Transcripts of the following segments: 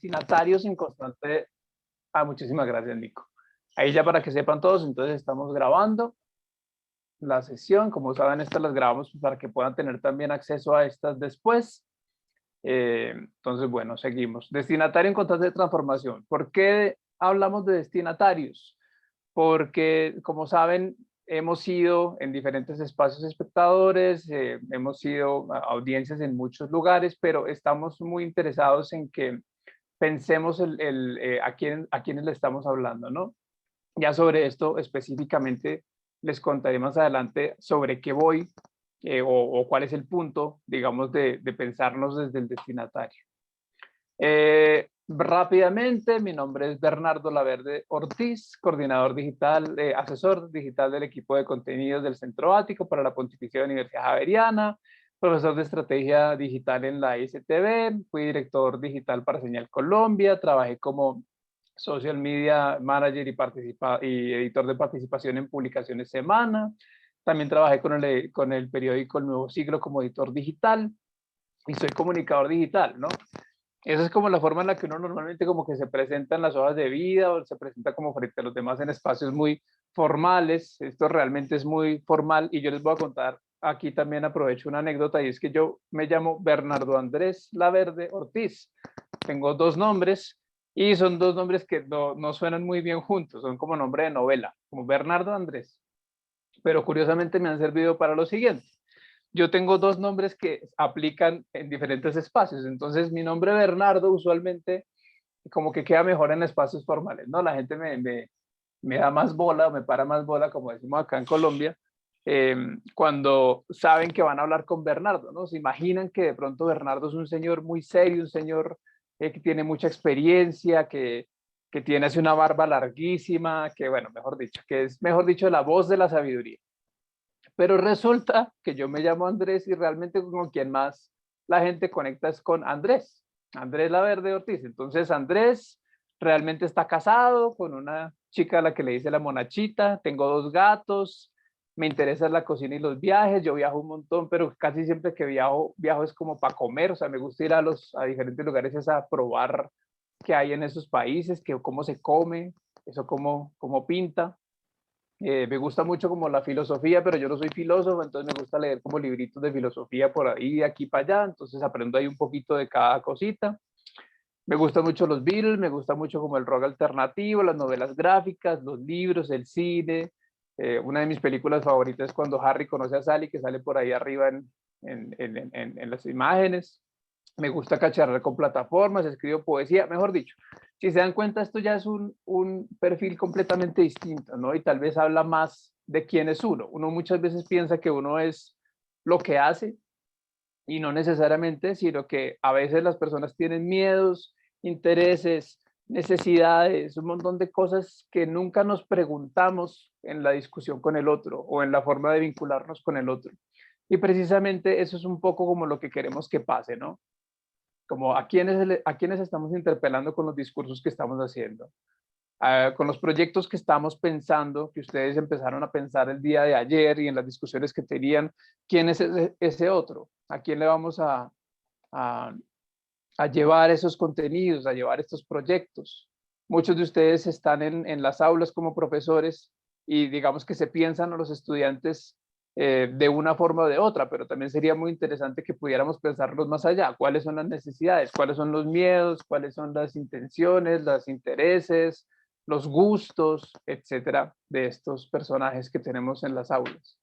destinatarios en constante... muchísimas gracias, Nico. Ahí ya para que sepan todos, entonces estamos grabando la sesión. Como saben, estas las grabamos para que puedan tener también acceso a estas después. Entonces, bueno, seguimos. Destinatario en constante transformación. ¿Por qué hablamos de destinatarios? Porque, como saben, hemos sido en diferentes espacios espectadores, hemos sido audiencias en muchos lugares, pero estamos muy interesados en que pensemos a quiénes le estamos hablando, ¿no? Ya sobre esto específicamente les contaré más adelante sobre qué voy o cuál es el punto, digamos, de pensarnos desde el destinatario. Rápidamente, mi nombre es Bernardo Laverde Ortiz, coordinador digital, asesor digital del equipo de contenidos del Centro Ático para la Pontificia Universidad Javeriana, profesor de estrategia digital en la ICTV, fui director digital para Señal Colombia, trabajé como social media manager y editor de participación en publicaciones Semana, también trabajé con el periódico El Nuevo Siglo como editor digital y soy comunicador digital, ¿no? Esa es como la forma en la que uno normalmente como que se presenta en las hojas de vida o se presenta como frente a los demás en espacios muy formales. Esto realmente es muy formal y yo les voy a contar aquí también, aprovecho una anécdota, y es que yo me llamo Bernardo Andrés Laverde Ortiz. Tengo dos nombres y son dos nombres que no suenan muy bien juntos, son como nombre de novela, como Bernardo Andrés. Pero curiosamente me han servido para lo siguiente. Yo tengo dos nombres que aplican en diferentes espacios. Entonces, mi nombre Bernardo usualmente como que queda mejor en espacios formales, ¿no? La gente me da más bola, me para más bola, como decimos acá en Colombia, cuando saben que van a hablar con Bernardo, ¿no? Se imaginan que de pronto Bernardo es un señor muy serio, un señor que tiene mucha experiencia, que tiene así una barba larguísima, que bueno, mejor dicho, que es, mejor dicho, la voz de la sabiduría. Pero resulta que yo me llamo Andrés y realmente con quien más la gente conecta es con Andrés, Andrés Laverde Ortiz. Entonces Andrés realmente está casado con una chica a la que le dice la monachita, tengo dos gatos, me interesa la cocina y los viajes, yo viajo un montón, pero casi siempre que viajo es como para comer, o sea, me gusta ir a diferentes lugares a probar qué hay en esos países, cómo se come, eso cómo pinta. Me gusta mucho como la filosofía, pero yo no soy filósofo, entonces me gusta leer como libritos de filosofía por ahí, de aquí para allá, entonces aprendo ahí un poquito de cada cosita. Me gustan mucho los Beatles, me gusta mucho como el rock alternativo, las novelas gráficas, los libros, el cine. Una de mis películas favoritas es cuando Harry conoce a Sally, que sale por ahí arriba en las imágenes. Me gusta cacharrar con plataformas, escribo poesía, mejor dicho. Si se dan cuenta, esto ya es un perfil completamente distinto, ¿no? Y tal vez habla más de quién es uno. Uno muchas veces piensa que uno es lo que hace y no necesariamente, sino que a veces las personas tienen miedos, intereses, necesidades, un montón de cosas que nunca nos preguntamos en la discusión con el otro o en la forma de vincularnos con el otro. Y precisamente eso es un poco como lo que queremos que pase, ¿no? Como a quiénes estamos interpelando con los discursos que estamos haciendo, con los proyectos que estamos pensando, que ustedes empezaron a pensar el día de ayer y en las discusiones que tenían, quién es ese otro, a quién le vamos a, a llevar esos contenidos, a llevar estos proyectos. Muchos de ustedes están en las aulas como profesores y digamos que se piensan a los estudiantes de una forma o de otra, pero también sería muy interesante que pudiéramos pensarlos más allá. ¿Cuáles son las necesidades? ¿Cuáles son los miedos? ¿Cuáles son las intenciones, los intereses, los gustos, etcétera, de estos personajes que tenemos en las aulas?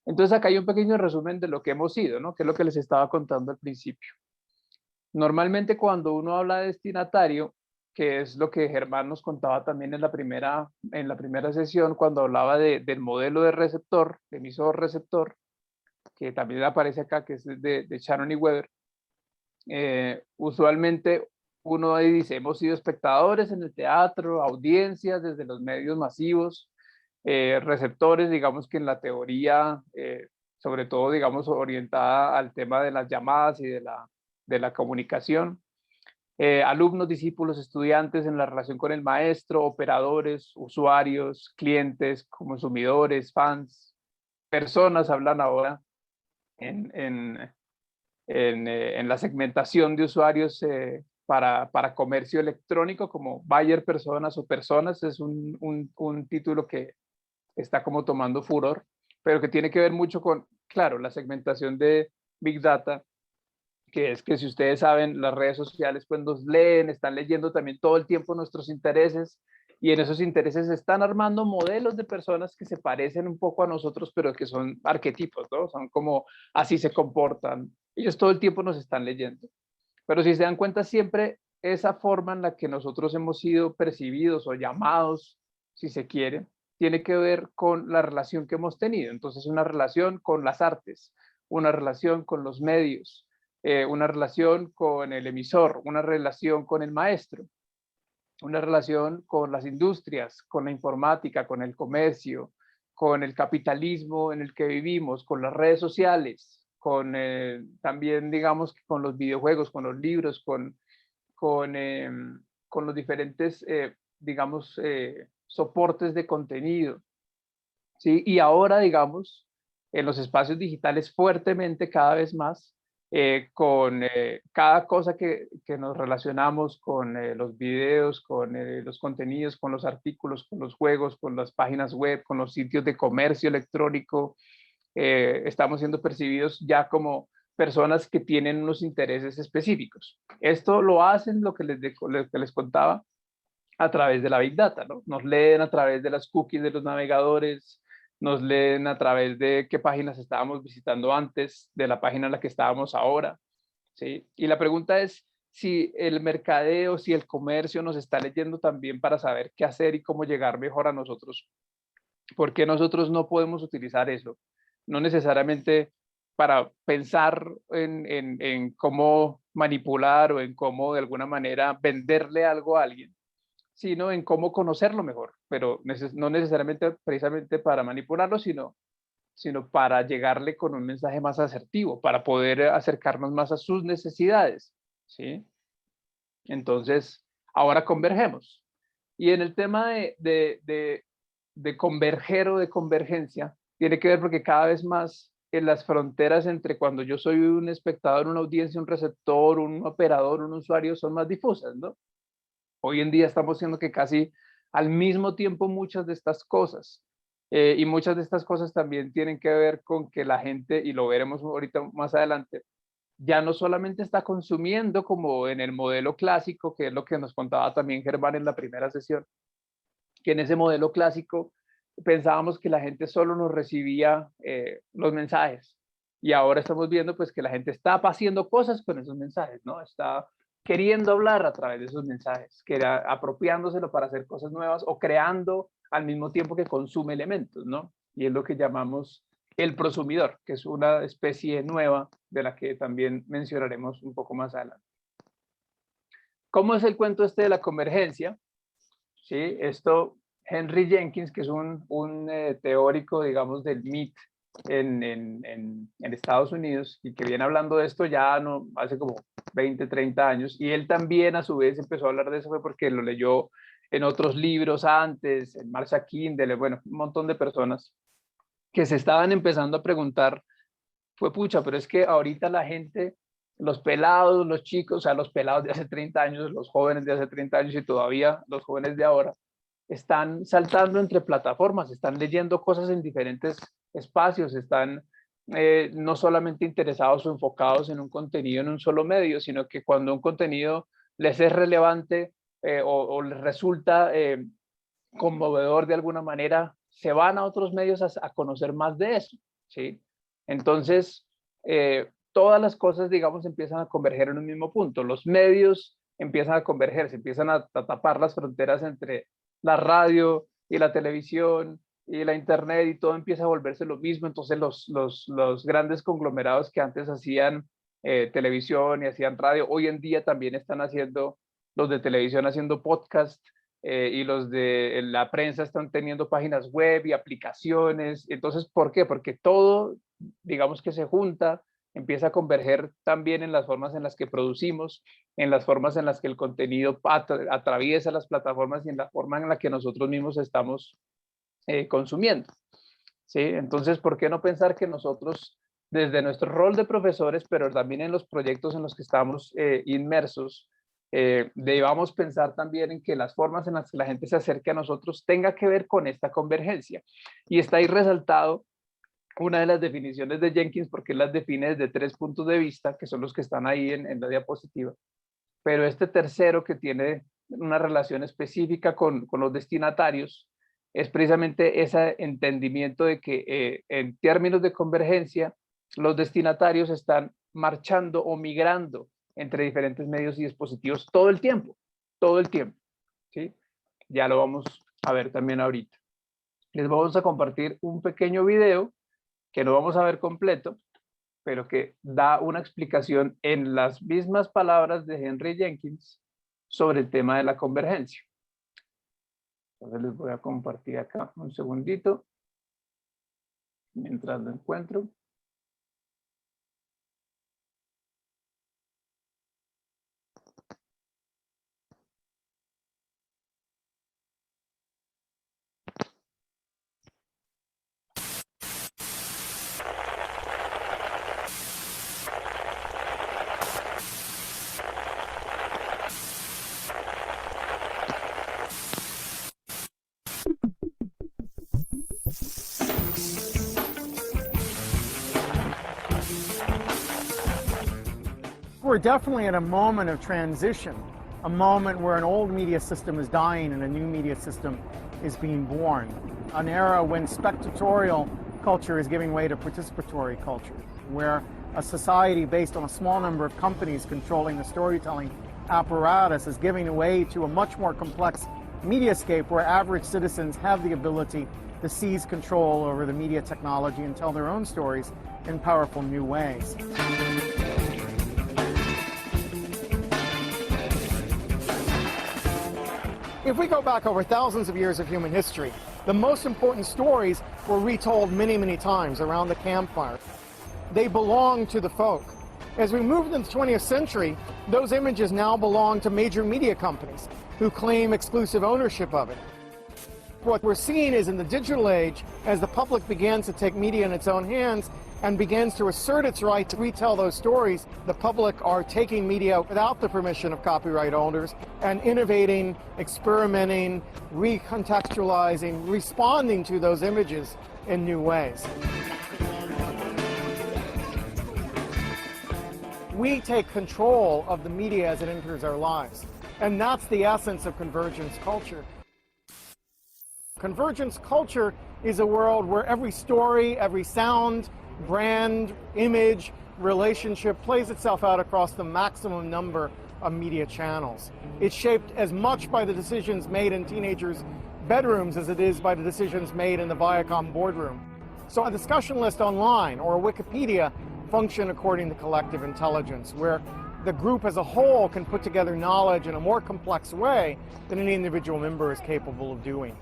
Entonces acá hay un pequeño resumen de lo que hemos sido, ¿no? Que es lo que les estaba contando al principio. Normalmente cuando uno habla de destinatario, que es lo que Germán nos contaba también en la primera sesión, cuando hablaba del modelo de receptor, de emisor receptor, que también aparece acá, que es de Shannon y Weber, usualmente uno ahí dice, hemos sido espectadores en el teatro, audiencias desde los medios masivos, receptores, digamos que en la teoría, sobre todo, digamos, orientada al tema de las llamadas y de la comunicación, alumnos, discípulos, estudiantes en la relación con el maestro, operadores, usuarios, clientes, consumidores, fans, personas hablan ahora en la segmentación de usuarios para comercio electrónico, como Buyer Personas o Personas, es un título que está como tomando furor, pero que tiene que ver mucho con, claro, la segmentación de Big Data, que es que si ustedes saben, las redes sociales pues nos leen, están leyendo también todo el tiempo nuestros intereses y en esos intereses están armando modelos de personas que se parecen un poco a nosotros, pero que son arquetipos, ¿no? Son como así se comportan. Ellos todo el tiempo nos están leyendo. Pero si se dan cuenta, siempre esa forma en la que nosotros hemos sido percibidos o llamados, si se quiere, tiene que ver con la relación que hemos tenido. Entonces, una relación con las artes, una relación con los medios, una relación con el emisor, una relación con el maestro, una relación con las industrias, con la informática, con el comercio, con el capitalismo en el que vivimos, con las redes sociales, con también, digamos, con los videojuegos, con los libros, con los diferentes, digamos, soportes de contenido. ¿Sí? Y ahora, digamos, en los espacios digitales fuertemente cada vez más, con cada cosa que nos relacionamos con los videos, con los contenidos, con los artículos, con los juegos, con las páginas web, con los sitios de comercio electrónico, estamos siendo percibidos ya como personas que tienen unos intereses específicos. Esto lo hacen, lo que les contaba, a través de la Big Data, ¿no? Nos leen a través de las cookies de los navegadores, nos leen a través de qué páginas estábamos visitando antes, de la página en la que estábamos ahora, ¿sí? Y la pregunta es si el mercadeo, si el comercio nos está leyendo también para saber qué hacer y cómo llegar mejor a nosotros. ¿Por qué nosotros no podemos utilizar eso? No necesariamente para pensar en cómo manipular o en cómo de alguna manera venderle algo a alguien, sino en cómo conocerlo mejor, pero no necesariamente precisamente para manipularlo, sino para llegarle con un mensaje más asertivo, para poder acercarnos más a sus necesidades, ¿sí? Entonces, ahora convergemos. Y en el tema de converger o de convergencia, tiene que ver porque cada vez más en las fronteras entre cuando yo soy un espectador, una audiencia, un receptor, un operador, un usuario, son más difusas, ¿no? Hoy en día estamos viendo que casi al mismo tiempo muchas de estas cosas, y muchas de estas cosas también tienen que ver con que la gente, y lo veremos ahorita más adelante, ya no solamente está consumiendo como en el modelo clásico, que es lo que nos contaba también Germán en la primera sesión, que en ese modelo clásico pensábamos que la gente solo nos recibía los mensajes, y ahora estamos viendo pues que la gente está haciendo cosas con esos mensajes, ¿no? Está queriendo hablar a través de esos mensajes, que era apropiándoselo para hacer cosas nuevas o creando al mismo tiempo que consume elementos, ¿no? Y es lo que llamamos el prosumidor, que es una especie nueva de la que también mencionaremos un poco más adelante. ¿Cómo es el cuento este de la convergencia? Sí, esto, Henry Jenkins, que es un teórico, digamos, del MIT en Estados Unidos y que viene hablando de esto ya no, hace como 20, 30 años, y él también a su vez empezó a hablar de eso fue porque lo leyó en otros libros antes, en Marsha Kindle, bueno, un montón de personas que se estaban empezando a preguntar, fue pucha, pero es que ahorita la gente, los pelados, los chicos, o sea, los pelados de hace 30 años, los jóvenes de hace 30 años y todavía los jóvenes de ahora, están saltando entre plataformas, están leyendo cosas en diferentes espacios, están no solamente interesados o enfocados en un contenido en un solo medio, sino que cuando un contenido les es relevante o les resulta conmovedor de alguna manera, se van a otros medios a conocer más de eso, ¿sí? Entonces, todas las cosas, digamos, empiezan a converger en un mismo punto. Los medios empiezan a converger, se empiezan a tapar las fronteras entre la radio y la televisión y la internet y todo empieza a volverse lo mismo. Entonces, los grandes conglomerados que antes hacían televisión y hacían radio, hoy en día también están haciendo, los de televisión haciendo podcast, y los de la prensa están teniendo páginas web y aplicaciones. Entonces, ¿por qué? Porque todo, digamos que se junta, empieza a converger también en las formas en las que producimos, en las formas en las que el contenido atraviesa las plataformas y en la forma en la que nosotros mismos estamos consumiendo. ¿Sí? Entonces, ¿por qué no pensar que nosotros, desde nuestro rol de profesores, pero también en los proyectos en los que estamos inmersos, debamos pensar también en que las formas en las que la gente se acerque a nosotros tenga que ver con esta convergencia. Y está ahí resaltado una de las definiciones de Jenkins, porque él las define desde 3 puntos de vista, que son los que están ahí en la diapositiva. Pero este tercero, que tiene una relación específica con los destinatarios, es precisamente ese entendimiento de que en términos de convergencia, los destinatarios están marchando o migrando entre diferentes medios y dispositivos todo el tiempo, ¿sí? Ya lo vamos a ver también ahorita. Les vamos a compartir un pequeño video que no vamos a ver completo, pero que da una explicación en las mismas palabras de Henry Jenkins sobre el tema de la convergencia. Entonces les voy a compartir acá un segundito, mientras lo encuentro. We're definitely at a moment of transition, a moment where an old media system is dying and a new media system is being born. An era when spectatorial culture is giving way to participatory culture, where a society based on a small number of companies controlling the storytelling apparatus is giving way to a much more complex mediascape where average citizens have the ability to seize control over the media technology and tell their own stories in powerful new ways. If we go back over thousands of years of human history, the most important stories were retold many, many times around the campfire. They belong to the folk. As we move into the 20th century, those images now belong to major media companies who claim exclusive ownership of it. What we're seeing is in the digital age, as the public begins to take media in its own hands and begins to assert its right to retell those stories, the public are taking media without the permission of copyright holders and innovating, experimenting, recontextualizing, responding to those images in new ways. We take control of the media as it enters our lives, and that's the essence of convergence culture. Convergence culture is a world where every story, every sound, brand, image, relationship plays itself out across the maximum number of media channels. It's shaped as much by the decisions made in teenagers' bedrooms as it is by the decisions made in the Viacom boardroom. So a discussion list online or a Wikipedia function according to collective intelligence, where the group as a whole can put together knowledge in a more complex way than any individual member is capable of doing.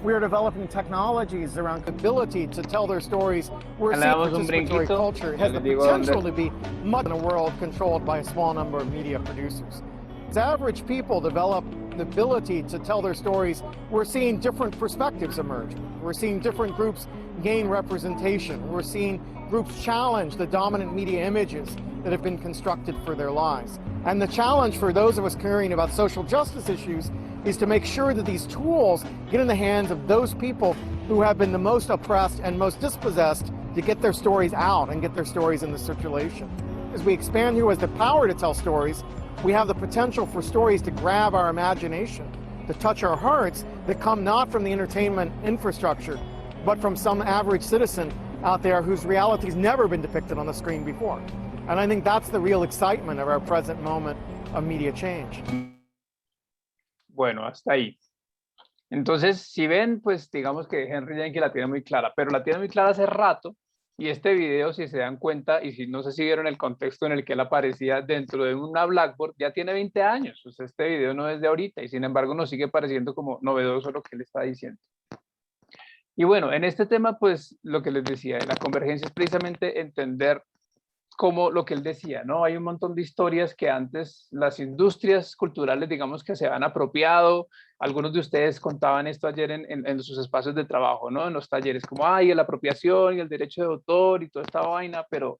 We are developing technologies around the ability to tell their stories. We're seeing participatory culture. It has the potential to be much in a world controlled by a small number of media producers. As average people develop the ability to tell their stories, we're seeing different perspectives emerge. We're seeing different groups gain representation. We're seeing groups challenge the dominant media images that have been constructed for their lives. And the challenge for those of us caring about social justice issues is to make sure that these tools get in the hands of those people who have been the most oppressed and most dispossessed to get their stories out and get their stories into circulation. As we expand who has the power to tell stories, we have the potential for stories to grab our imagination, to touch our hearts, that come not from the entertainment infrastructure, but from some average citizen out there whose reality's never been depicted on the screen before. And I think that's the real excitement of our present moment of media change. Bueno, hasta ahí. Entonces, si ven, pues digamos que Henry Jenkins la tiene muy clara, pero la tiene muy clara hace rato, y este video, si se dan cuenta, y si no se siguieron el contexto en el que él aparecía dentro de una Blackboard, ya tiene 20 años, o sea, este video no es de ahorita, y sin embargo nos sigue pareciendo como novedoso lo que él está diciendo. Y bueno, en este tema, pues lo que les decía, la convergencia es precisamente entender como lo que él decía, ¿no? Hay un montón de historias que antes las industrias culturales, digamos que se han apropiado. Algunos de ustedes contaban esto ayer en sus espacios de trabajo, ¿no? En los talleres, como, ay, la apropiación y el derecho de autor y toda esta vaina, pero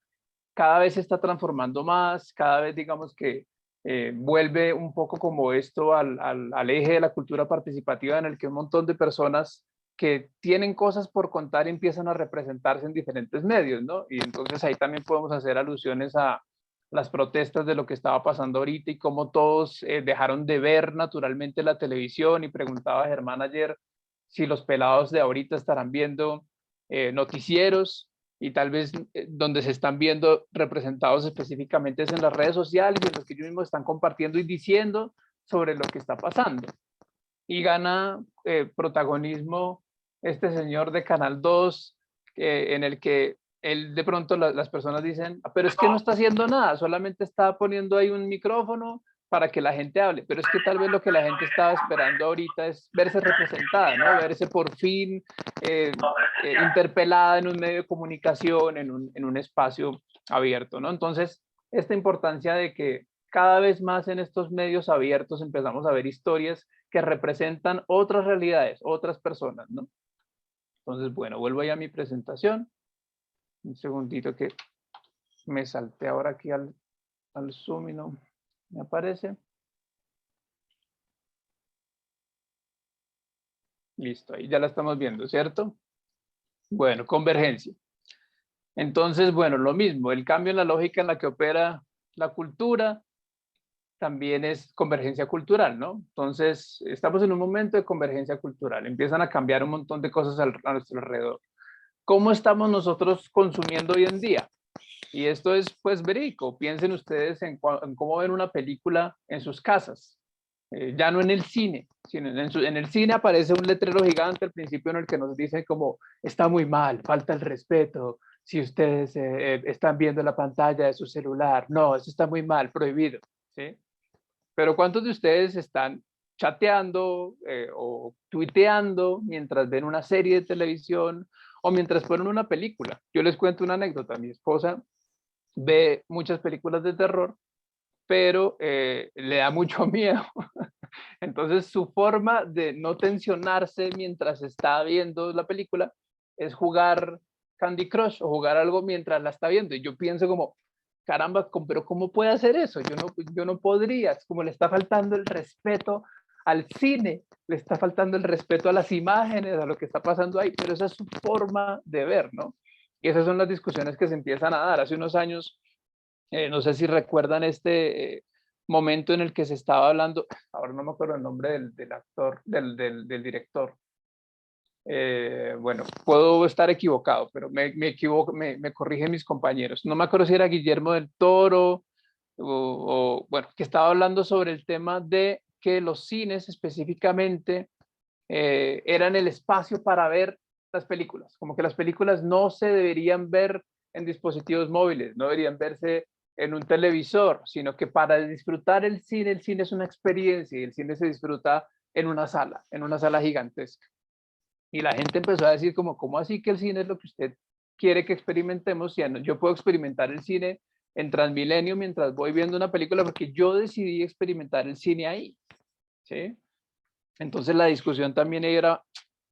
cada vez se está transformando más, cada vez digamos que vuelve un poco como esto al eje de la cultura participativa, en el que un montón de personas que tienen cosas por contar empiezan a representarse en diferentes medios, ¿no? Y entonces ahí también podemos hacer alusiones a las protestas de lo que estaba pasando ahorita y cómo todos dejaron de ver naturalmente la televisión, y preguntaba a Germán ayer si los pelados de ahorita estarán viendo noticieros, y tal vez donde se están viendo representados específicamente es en las redes sociales y en los que ellos mismos están compartiendo y diciendo sobre lo que está pasando. Y gana protagonismo este señor de Canal 2, en el que él de pronto las personas dicen, pero es que no está haciendo nada, solamente está poniendo ahí un micrófono para que la gente hable, pero es que tal vez lo que la gente estaba esperando ahorita es verse representada, ¿no? Verse por fin interpelada en un medio de comunicación, en un espacio abierto, ¿no? Entonces, esta importancia de que cada vez más en estos medios abiertos empezamos a ver historias que representan otras realidades, otras personas, ¿no? Entonces, bueno, vuelvo ya a mi presentación. Un segundito que me salté ahora aquí al Zoom y no me aparece. Listo, ahí ya la estamos viendo, ¿cierto? Bueno, convergencia. Entonces, bueno, lo mismo, el cambio en la lógica en la que opera la cultura también es convergencia cultural, ¿no? Entonces, estamos en un momento de convergencia cultural, empiezan a cambiar un montón de cosas a nuestro alrededor. ¿Cómo estamos nosotros consumiendo hoy en día? Y esto es pues verídico. Piensen ustedes en cómo ven una película en sus casas, ya no en el cine, sino en el cine aparece un letrero gigante al principio en el que nos dice como está muy mal, falta el respeto, si ustedes están viendo la pantalla de su celular, no, eso está muy mal, prohibido, ¿sí? Pero ¿cuántos de ustedes están chateando o tuiteando mientras ven una serie de televisión o mientras ponen una película? Yo les cuento una anécdota. Mi esposa ve muchas películas de terror, pero le da mucho miedo. Entonces su forma de no tensionarse mientras está viendo la película es jugar Candy Crush o jugar algo mientras la está viendo. Y yo pienso como, caramba, pero ¿cómo puede hacer eso? Yo no podría, es como le está faltando el respeto al cine, le está faltando el respeto a las imágenes, a lo que está pasando ahí, pero esa es su forma de ver, ¿no? Y esas son las discusiones que se empiezan a dar. Hace unos años, no sé si recuerdan este momento en el que se estaba hablando, ahora no me acuerdo el nombre del actor, del director. Bueno, puedo estar equivocado, pero me equivoco, me corrigen mis compañeros. No me acuerdo si era Guillermo del Toro bueno, que estaba hablando sobre el tema de que los cines específicamente eran el espacio para ver las películas, como que las películas no se deberían ver en dispositivos móviles, no deberían verse en un televisor, sino que para disfrutar el cine es una experiencia y el cine se disfruta en una sala gigantesca. Y la gente empezó a decir como, ¿cómo así que el cine es lo que usted quiere que experimentemos? Si yo puedo experimentar el cine en Transmilenio mientras voy viendo una película porque yo decidí experimentar el cine ahí, ¿sí? Entonces la discusión también era,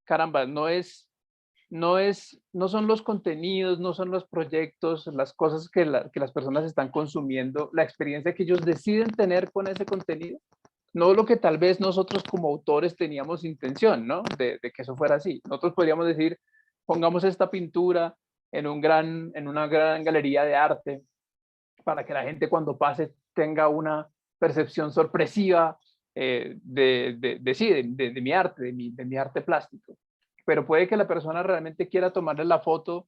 caramba, no son los contenidos, no son los proyectos, las cosas que las personas están consumiendo, la experiencia que ellos deciden tener con ese contenido, no lo que tal vez nosotros como autores teníamos intención, ¿no? De que eso fuera así. Nosotros podríamos decir, pongamos esta pintura en una gran galería de arte para que la gente cuando pase tenga una percepción sorpresiva de mi arte, de mi arte plástico. Pero puede que la persona realmente quiera tomarle la foto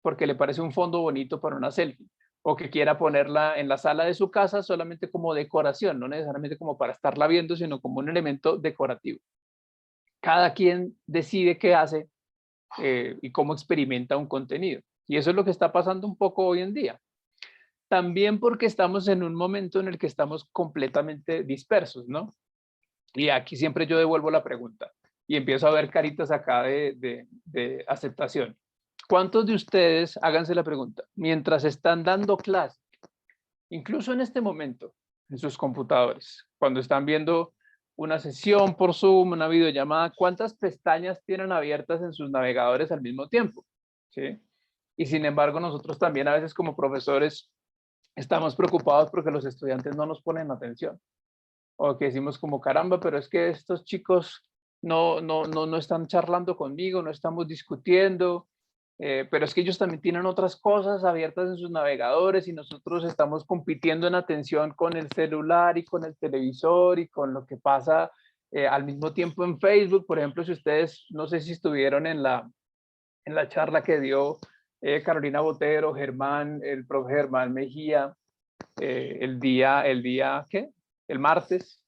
porque le parece un fondo bonito para una selfie, o que quiera ponerla en la sala de su casa solamente como decoración, no necesariamente como para estarla viendo, sino como un elemento decorativo. Cada quien decide qué hace y cómo experimenta un contenido. Y eso es lo que está pasando un poco hoy en día. También porque estamos en un momento en el que estamos completamente dispersos, ¿no? Y aquí siempre yo devuelvo la pregunta y empiezo a ver caritas acá de aceptación. ¿Cuántos de ustedes, háganse la pregunta, mientras están dando clase, incluso en este momento, en sus computadores, cuando están viendo una sesión por Zoom, una videollamada, cuántas pestañas tienen abiertas en sus navegadores al mismo tiempo? ¿Sí? Y sin embargo, nosotros también a veces como profesores estamos preocupados porque los estudiantes no nos ponen atención. O que decimos como, caramba, pero es que estos chicos no están charlando conmigo, no estamos discutiendo, pero es que ellos también tienen otras cosas abiertas en sus navegadores y nosotros estamos compitiendo en atención con el celular y con el televisor y con lo que pasa al mismo tiempo en Facebook. Por ejemplo, si ustedes, no sé si estuvieron en la charla que dio Carolina Botero, Germán, el profe Germán Mejía, ¿qué? El martes.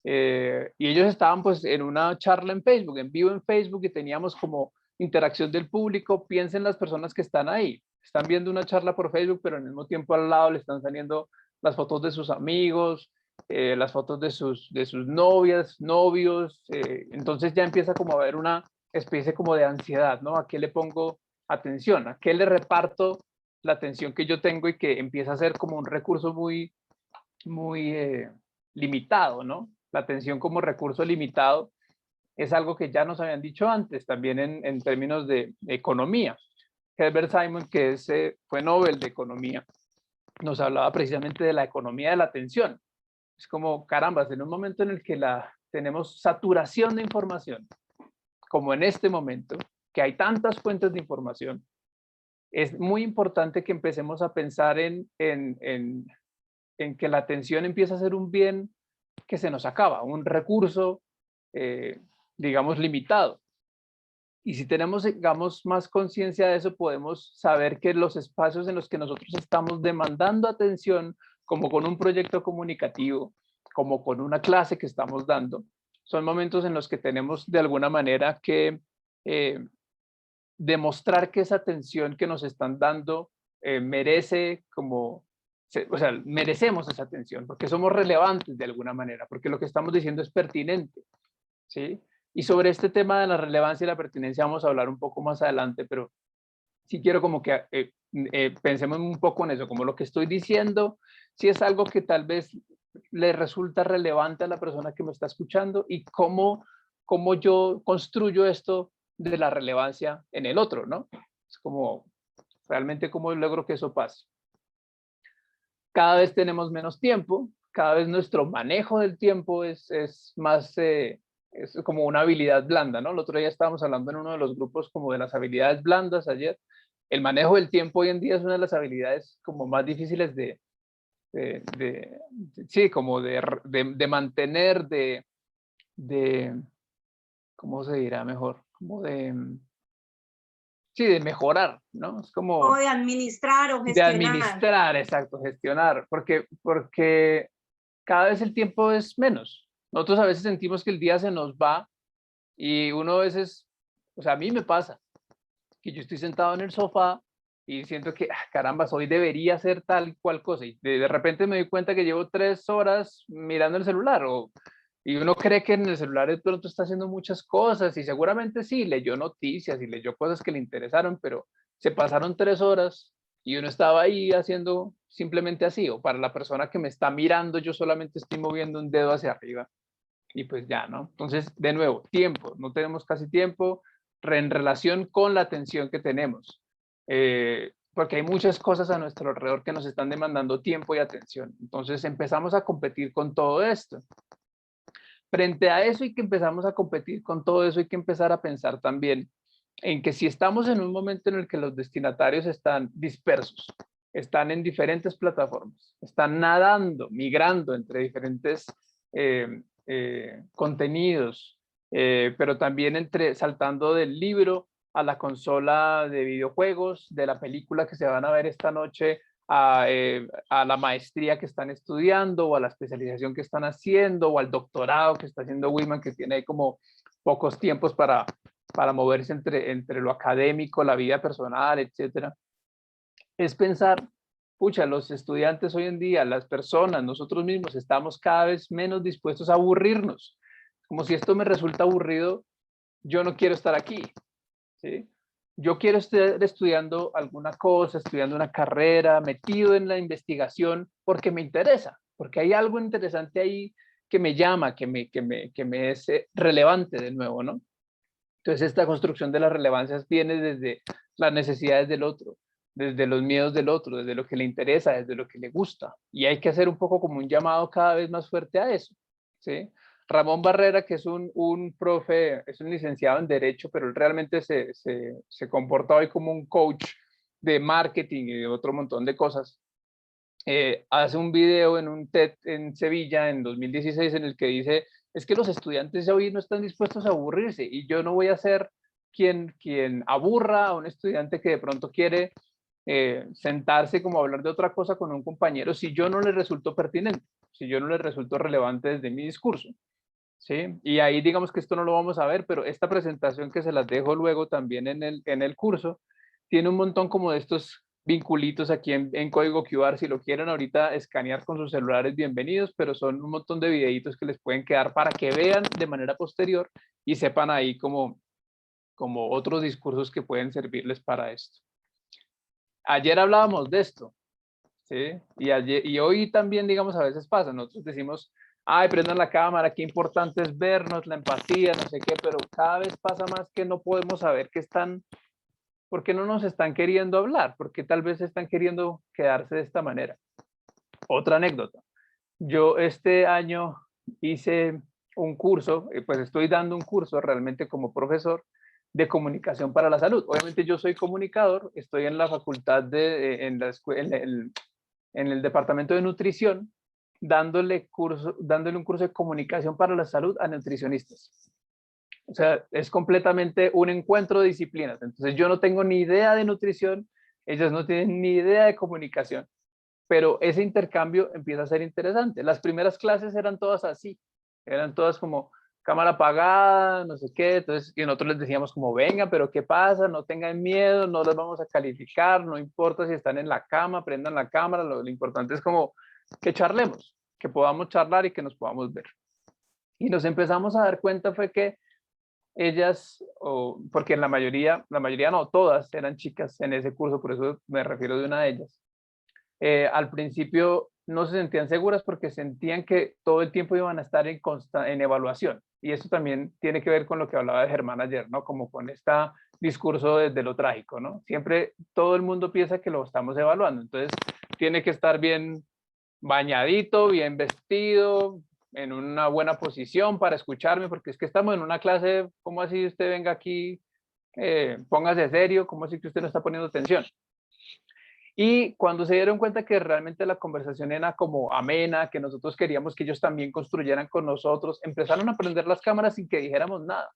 Y ellos estaban pues en una charla en Facebook, en vivo en Facebook, y teníamos como interacción del público. Piensen las personas que están ahí. Están viendo una charla por Facebook, pero al mismo tiempo al lado le están saliendo las fotos de sus amigos, las fotos de sus novias, novios. Entonces ya empieza como a haber una especie como de ansiedad, ¿no? ¿A qué le pongo atención? ¿A qué le reparto la atención que yo tengo? Y que empieza a ser como un recurso muy limitado, ¿no? La atención como recurso limitado es algo que ya nos habían dicho antes, también en términos de economía. Herbert Simon, que fue Nobel de Economía, nos hablaba precisamente de la economía de la atención. Es como, carambas, en un momento en el que tenemos saturación de información, como en este momento, que hay tantas fuentes de información, es muy importante que empecemos a pensar en que la atención empieza a ser un bien que se nos acaba, un recurso, digamos, limitado. Y si tenemos, digamos, más conciencia de eso, podemos saber que los espacios en los que nosotros estamos demandando atención, como con un proyecto comunicativo, como con una clase que estamos dando, son momentos en los que tenemos de alguna manera que demostrar que esa atención que nos están dando merece como, o sea, merecemos esa atención, porque somos relevantes de alguna manera, porque lo que estamos diciendo es pertinente, ¿sí? Y sobre este tema de la relevancia y la pertinencia vamos a hablar un poco más adelante, pero sí quiero como que pensemos un poco en eso, como lo que estoy diciendo, si es algo que tal vez le resulta relevante a la persona que me está escuchando y cómo yo construyo esto de la relevancia en el otro, ¿no? Es como, realmente cómo logro que eso pase. Cada vez tenemos menos tiempo, cada vez nuestro manejo del tiempo es más, es como una habilidad blanda, ¿no? El otro día estábamos hablando en uno de los grupos como de las habilidades blandas ayer. El manejo del tiempo hoy en día es una de las habilidades como más difíciles sí, como de mantener, ¿cómo se dirá mejor? Como sí, de mejorar, ¿no? Es como... O de administrar o gestionar. De administrar, exacto, gestionar, porque cada vez el tiempo es menos. Nosotros a veces sentimos que el día se nos va y uno a veces, o sea, a mí me pasa que yo estoy sentado en el sofá y siento que, caramba, hoy debería hacer tal cual cosa y de repente me doy cuenta que llevo 3 horas mirando el celular y uno cree que en el celular de pronto está haciendo muchas cosas y seguramente sí, leyó noticias y leyó cosas que le interesaron, pero se pasaron 3 horas y uno estaba ahí haciendo simplemente así, o para la persona que me está mirando yo solamente estoy moviendo un dedo hacia arriba y pues ya, ¿no? Entonces, de nuevo, tiempo, no tenemos casi tiempo en relación con la atención que tenemos, porque hay muchas cosas a nuestro alrededor que nos están demandando tiempo y atención. Entonces empezamos a competir con todo esto. Frente a eso y que empezamos a competir con todo eso, hay que empezar a pensar también en que si estamos en un momento en el que los destinatarios están dispersos, están en diferentes plataformas, están nadando, migrando entre diferentes contenidos, pero también saltando del libro a la consola de videojuegos, de la película que se van a ver esta noche, a la maestría que están estudiando o a la especialización que están haciendo o al doctorado que está haciendo Whitman, que tiene como pocos tiempos para moverse entre lo académico, la vida personal, etcétera. Es pensar, pucha, los estudiantes hoy en día, las personas, nosotros mismos estamos cada vez menos dispuestos a aburrirnos. Como si esto me resulta aburrido, yo no quiero estar aquí, ¿sí? Yo quiero estar estudiando alguna cosa, estudiando una carrera, metido en la investigación porque me interesa, porque hay algo interesante ahí que me llama, que me es relevante de nuevo, ¿no? Entonces esta construcción de las relevancias viene desde las necesidades del otro, desde los miedos del otro, desde lo que le interesa, desde lo que le gusta. Y hay que hacer un poco como un llamado cada vez más fuerte a eso, ¿sí? Ramón Barrera, que es un profe, es un licenciado en Derecho, pero él realmente se comporta hoy como un coach de marketing y de otro montón de cosas. Hace un video en un TED en Sevilla en 2016 en el que dice, es que los estudiantes de hoy no están dispuestos a aburrirse y yo no voy a ser quien aburra a un estudiante que de pronto quiere sentarse como a hablar de otra cosa con un compañero si yo no le resulto pertinente, si yo no le resulto relevante desde mi discurso. ¿Sí? Y ahí digamos que esto no lo vamos a ver, pero esta presentación que se las dejo luego también en el curso, tiene un montón como de estos vinculitos aquí en código QR, si lo quieren ahorita escanear con sus celulares, bienvenidos, pero son un montón de videitos que les pueden quedar para que vean de manera posterior y sepan ahí como otros discursos que pueden servirles para esto. Ayer hablábamos de esto, ¿sí? Y hoy también, digamos, a veces pasa, nosotros decimos, ay, prendan la cámara, qué importante es vernos, la empatía, no sé qué, pero cada vez pasa más que no podemos saber qué están, por qué no nos están queriendo hablar, porque tal vez están queriendo quedarse de esta manera. Otra anécdota, yo este año hice un curso, pues estoy dando un curso realmente como profesor de comunicación para la salud. Obviamente yo soy comunicador, estoy en la facultad en el departamento de nutrición, dándole un curso de comunicación para la salud a nutricionistas. O sea, es completamente un encuentro de disciplinas. Entonces yo no tengo ni idea de nutrición, ellos no tienen ni idea de comunicación, pero ese intercambio empieza a ser interesante. Las primeras clases eran todas así, eran todas como cámara apagada, no sé qué, entonces y nosotros les decíamos como venga, pero ¿qué pasa? No tengan miedo, no los vamos a calificar, no importa si están en la cama, prendan la cámara, lo importante es como que charlemos, que podamos charlar y que nos podamos ver. Y nos empezamos a dar cuenta fue que ellas, porque en la mayoría no, todas eran chicas en ese curso, por eso me refiero de una de ellas, al principio no se sentían seguras porque sentían que todo el tiempo iban a estar en evaluación. Y eso también tiene que ver con lo que hablaba de Germán ayer, ¿no? Como con este discurso de lo trágico, ¿no? Siempre todo el mundo piensa que lo estamos evaluando, entonces tiene que estar bien bañadito, bien vestido, en una buena posición para escucharme, porque es que estamos en una clase, ¿cómo así usted venga aquí? Póngase serio, ¿cómo así que usted no está poniendo atención? Y cuando se dieron cuenta que realmente la conversación era como amena, que nosotros queríamos que ellos también construyeran con nosotros, empezaron a prender las cámaras sin que dijéramos nada.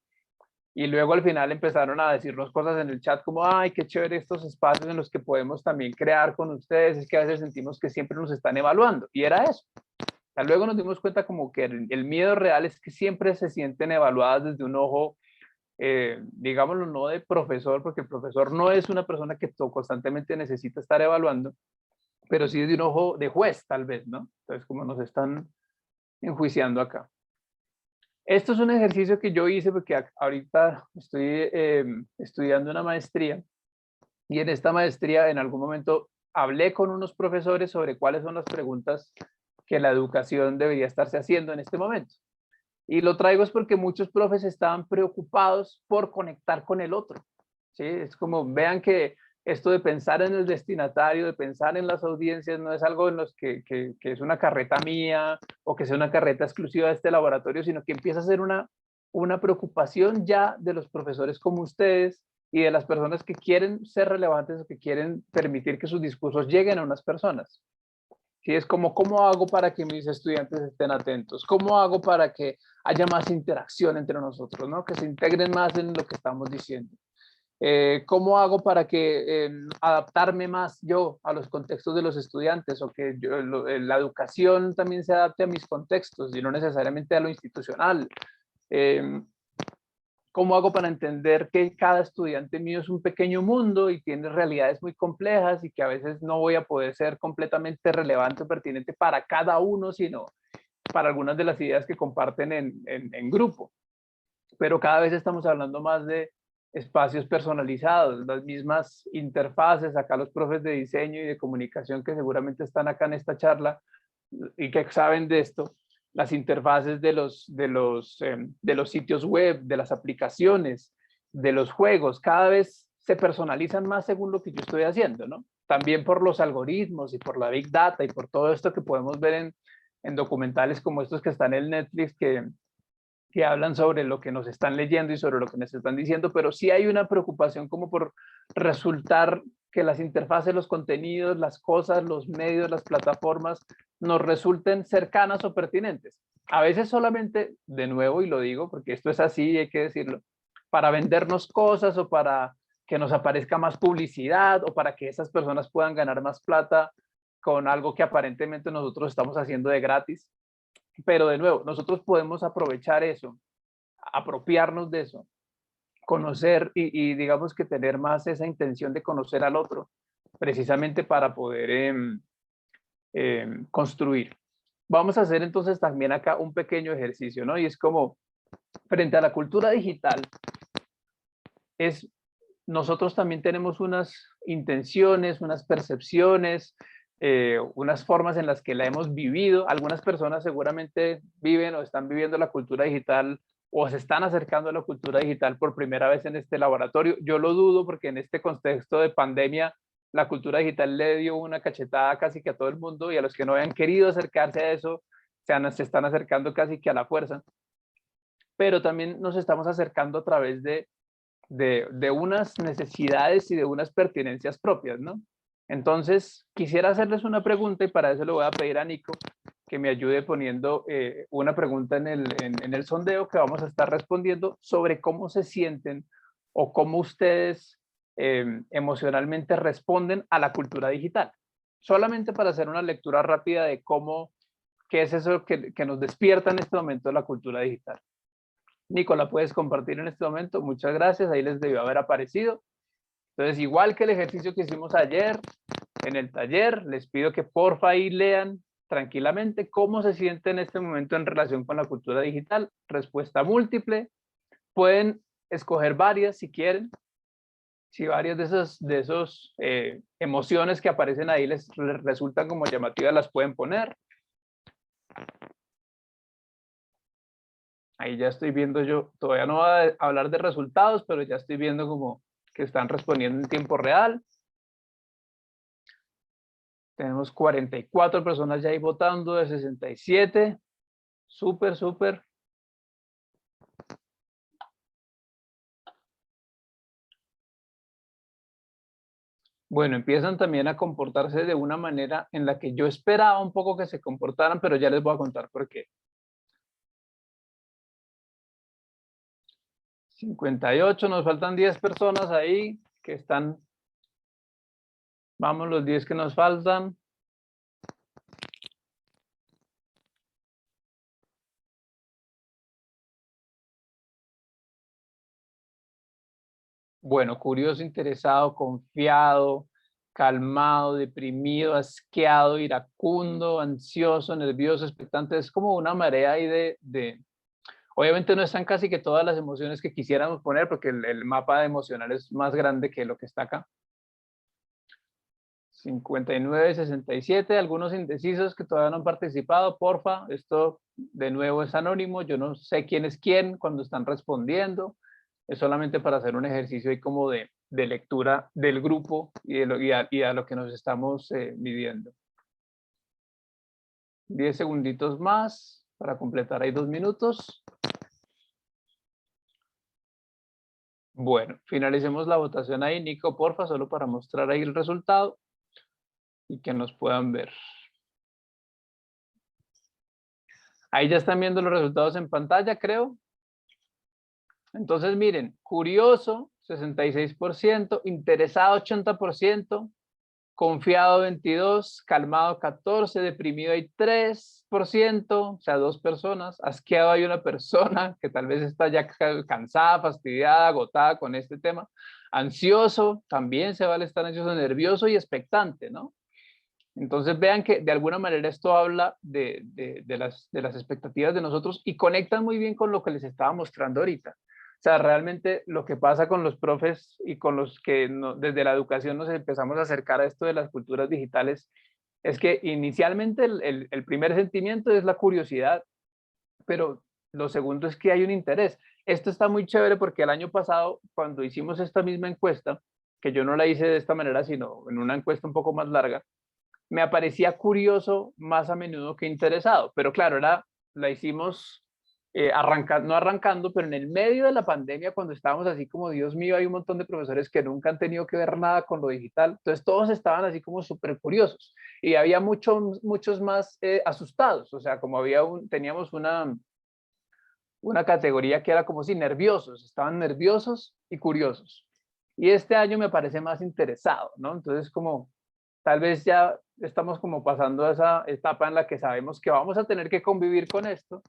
Y luego al final empezaron a decirnos cosas en el chat como, ay, qué chévere estos espacios en los que podemos también crear con ustedes, es que a veces sentimos que siempre nos están evaluando. Y era eso. Luego nos dimos cuenta como que el miedo real es que siempre se sienten evaluadas desde un ojo, digámoslo, no de profesor, porque el profesor no es una persona que constantemente necesita estar evaluando, pero sí de un ojo de juez, tal vez, ¿no? Entonces, como nos están enjuiciando acá. Esto es un ejercicio que yo hice porque ahorita estoy estudiando una maestría y en esta maestría en algún momento hablé con unos profesores sobre cuáles son las preguntas que la educación debería estarse haciendo en este momento. Y lo traigo es porque muchos profes estaban preocupados por conectar con el otro. ¿Sí? Es como, vean que esto de pensar en el destinatario, de pensar en las audiencias, no es algo en los que es una carreta mía o que sea una carreta exclusiva de este laboratorio, sino que empieza a ser una preocupación ya de los profesores como ustedes y de las personas que quieren ser relevantes o que quieren permitir que sus discursos lleguen a unas personas. ¿Sí? Es como, ¿cómo hago para que mis estudiantes estén atentos? ¿Cómo hago para que haya más interacción entre nosotros, ¿no? Que se integren más en lo que estamos diciendo? ¿Cómo hago para que adaptarme más yo a los contextos de los estudiantes o que la educación también se adapte a mis contextos y no necesariamente a lo institucional? ¿Cómo hago para entender que cada estudiante mío es un pequeño mundo y tiene realidades muy complejas y que a veces no voy a poder ser completamente relevante o pertinente para cada uno, sino para algunas de las ideas que comparten en grupo? Pero cada vez estamos hablando más de espacios personalizados, las mismas interfaces, acá los profes de diseño y de comunicación que seguramente están acá en esta charla y que saben de esto, las interfaces de los sitios web, de las aplicaciones, de los juegos, cada vez se personalizan más según lo que yo estoy haciendo, ¿no? también por los algoritmos y por la Big Data y por todo esto que podemos ver en documentales como estos que están en el Netflix que hablan sobre lo que nos están leyendo y sobre lo que nos están diciendo, pero sí hay una preocupación como por resultar que las interfaces, los contenidos, las cosas, los medios, las plataformas nos resulten cercanas o pertinentes. A veces solamente, de nuevo, y lo digo porque esto es así y hay que decirlo, para vendernos cosas o para que nos aparezca más publicidad o para que esas personas puedan ganar más plata con algo que aparentemente nosotros estamos haciendo de gratis. Pero de nuevo, nosotros podemos aprovechar eso, apropiarnos de eso, conocer y digamos que tener más esa intención de conocer al otro, precisamente para poder construir. Vamos a hacer entonces también acá un pequeño ejercicio, ¿no? Y es como, frente a la cultura digital, nosotros también tenemos unas intenciones, unas percepciones, unas formas en las que la hemos vivido. Algunas personas seguramente viven o están viviendo la cultura digital o se están acercando a la cultura digital por primera vez en este laboratorio. Yo lo dudo porque en este contexto de pandemia la cultura digital le dio una cachetada casi que a todo el mundo y a los que no habían querido acercarse a eso se están acercando casi que a la fuerza. Pero también nos estamos acercando a través de unas necesidades y de unas pertinencias propias, ¿no? Entonces, quisiera hacerles una pregunta y para eso le voy a pedir a Nico que me ayude poniendo una pregunta en el sondeo que vamos a estar respondiendo sobre cómo se sienten o cómo ustedes emocionalmente responden a la cultura digital. Solamente para hacer una lectura rápida de qué es eso que nos despierta en este momento la cultura digital. Nico, ¿la puedes compartir en este momento? Muchas gracias, ahí les debió haber aparecido. Entonces, igual que el ejercicio que hicimos ayer en el taller, les pido que porfa ahí lean tranquilamente cómo se siente en este momento en relación con la cultura digital. Respuesta múltiple. Pueden escoger varias si quieren. Si varias de esos emociones que aparecen ahí les resultan como llamativas, las pueden poner. Ahí ya estoy viendo yo, todavía no voy a hablar de resultados, pero ya estoy viendo como que están respondiendo en tiempo real. Tenemos 44 personas ya ahí votando de 67. Súper, súper. Bueno, empiezan también a comportarse de una manera en la que yo esperaba un poco que se comportaran, pero ya les voy a contar por qué. 58, nos faltan 10 personas ahí que están. Vamos, los 10 que nos faltan. Bueno, curioso, interesado, confiado, calmado, deprimido, asqueado, iracundo, ansioso, nervioso, expectante. Es como una marea ahí Obviamente no están casi que todas las emociones que quisiéramos poner porque el mapa emocional es más grande que lo que está acá. 59, 67, algunos indecisos que todavía no han participado, porfa, esto de nuevo es anónimo, yo no sé quién es quién cuando están respondiendo, es solamente para hacer un ejercicio ahí como de lectura del grupo y a lo que nos estamos midiendo. 10 segunditos más para completar ahí 2 minutos. Bueno, finalicemos la votación ahí, Nico, porfa, solo para mostrar ahí el resultado y que nos puedan ver. Ahí ya están viendo los resultados en pantalla, creo. Entonces, miren, curioso, 66%, interesado, 80%, confiado, 22%, calmado, 14%, deprimido, hay 3%, o sea, 2 personas, asqueado, hay una persona que tal vez está ya cansada, fastidiada, agotada con este tema, ansioso, también se vale estar ansioso, nervioso y expectante, ¿no? Entonces vean que de alguna manera esto habla de las expectativas de nosotros y conectan muy bien con lo que les estaba mostrando ahorita. O sea, realmente lo que pasa con los profes y con los que desde la educación nos empezamos a acercar a esto de las culturas digitales es que inicialmente el primer sentimiento es la curiosidad, pero lo segundo es que hay un interés. Esto está muy chévere porque el año pasado, cuando hicimos esta misma encuesta, que yo no la hice de esta manera, sino en una encuesta un poco más larga, me aparecía curioso más a menudo que interesado. Pero claro, la hicimos no arrancando, pero en el medio de la pandemia, cuando estábamos así como, Dios mío, hay un montón de profesores que nunca han tenido que ver nada con lo digital. Entonces todos estaban así como súper curiosos y había muchos más asustados. O sea, como teníamos una categoría que era como si nerviosos, estaban nerviosos y curiosos. Y este año me parece más interesado, ¿no? Entonces como tal vez ya estamos como pasando esa etapa en la que sabemos que vamos a tener que convivir con esto,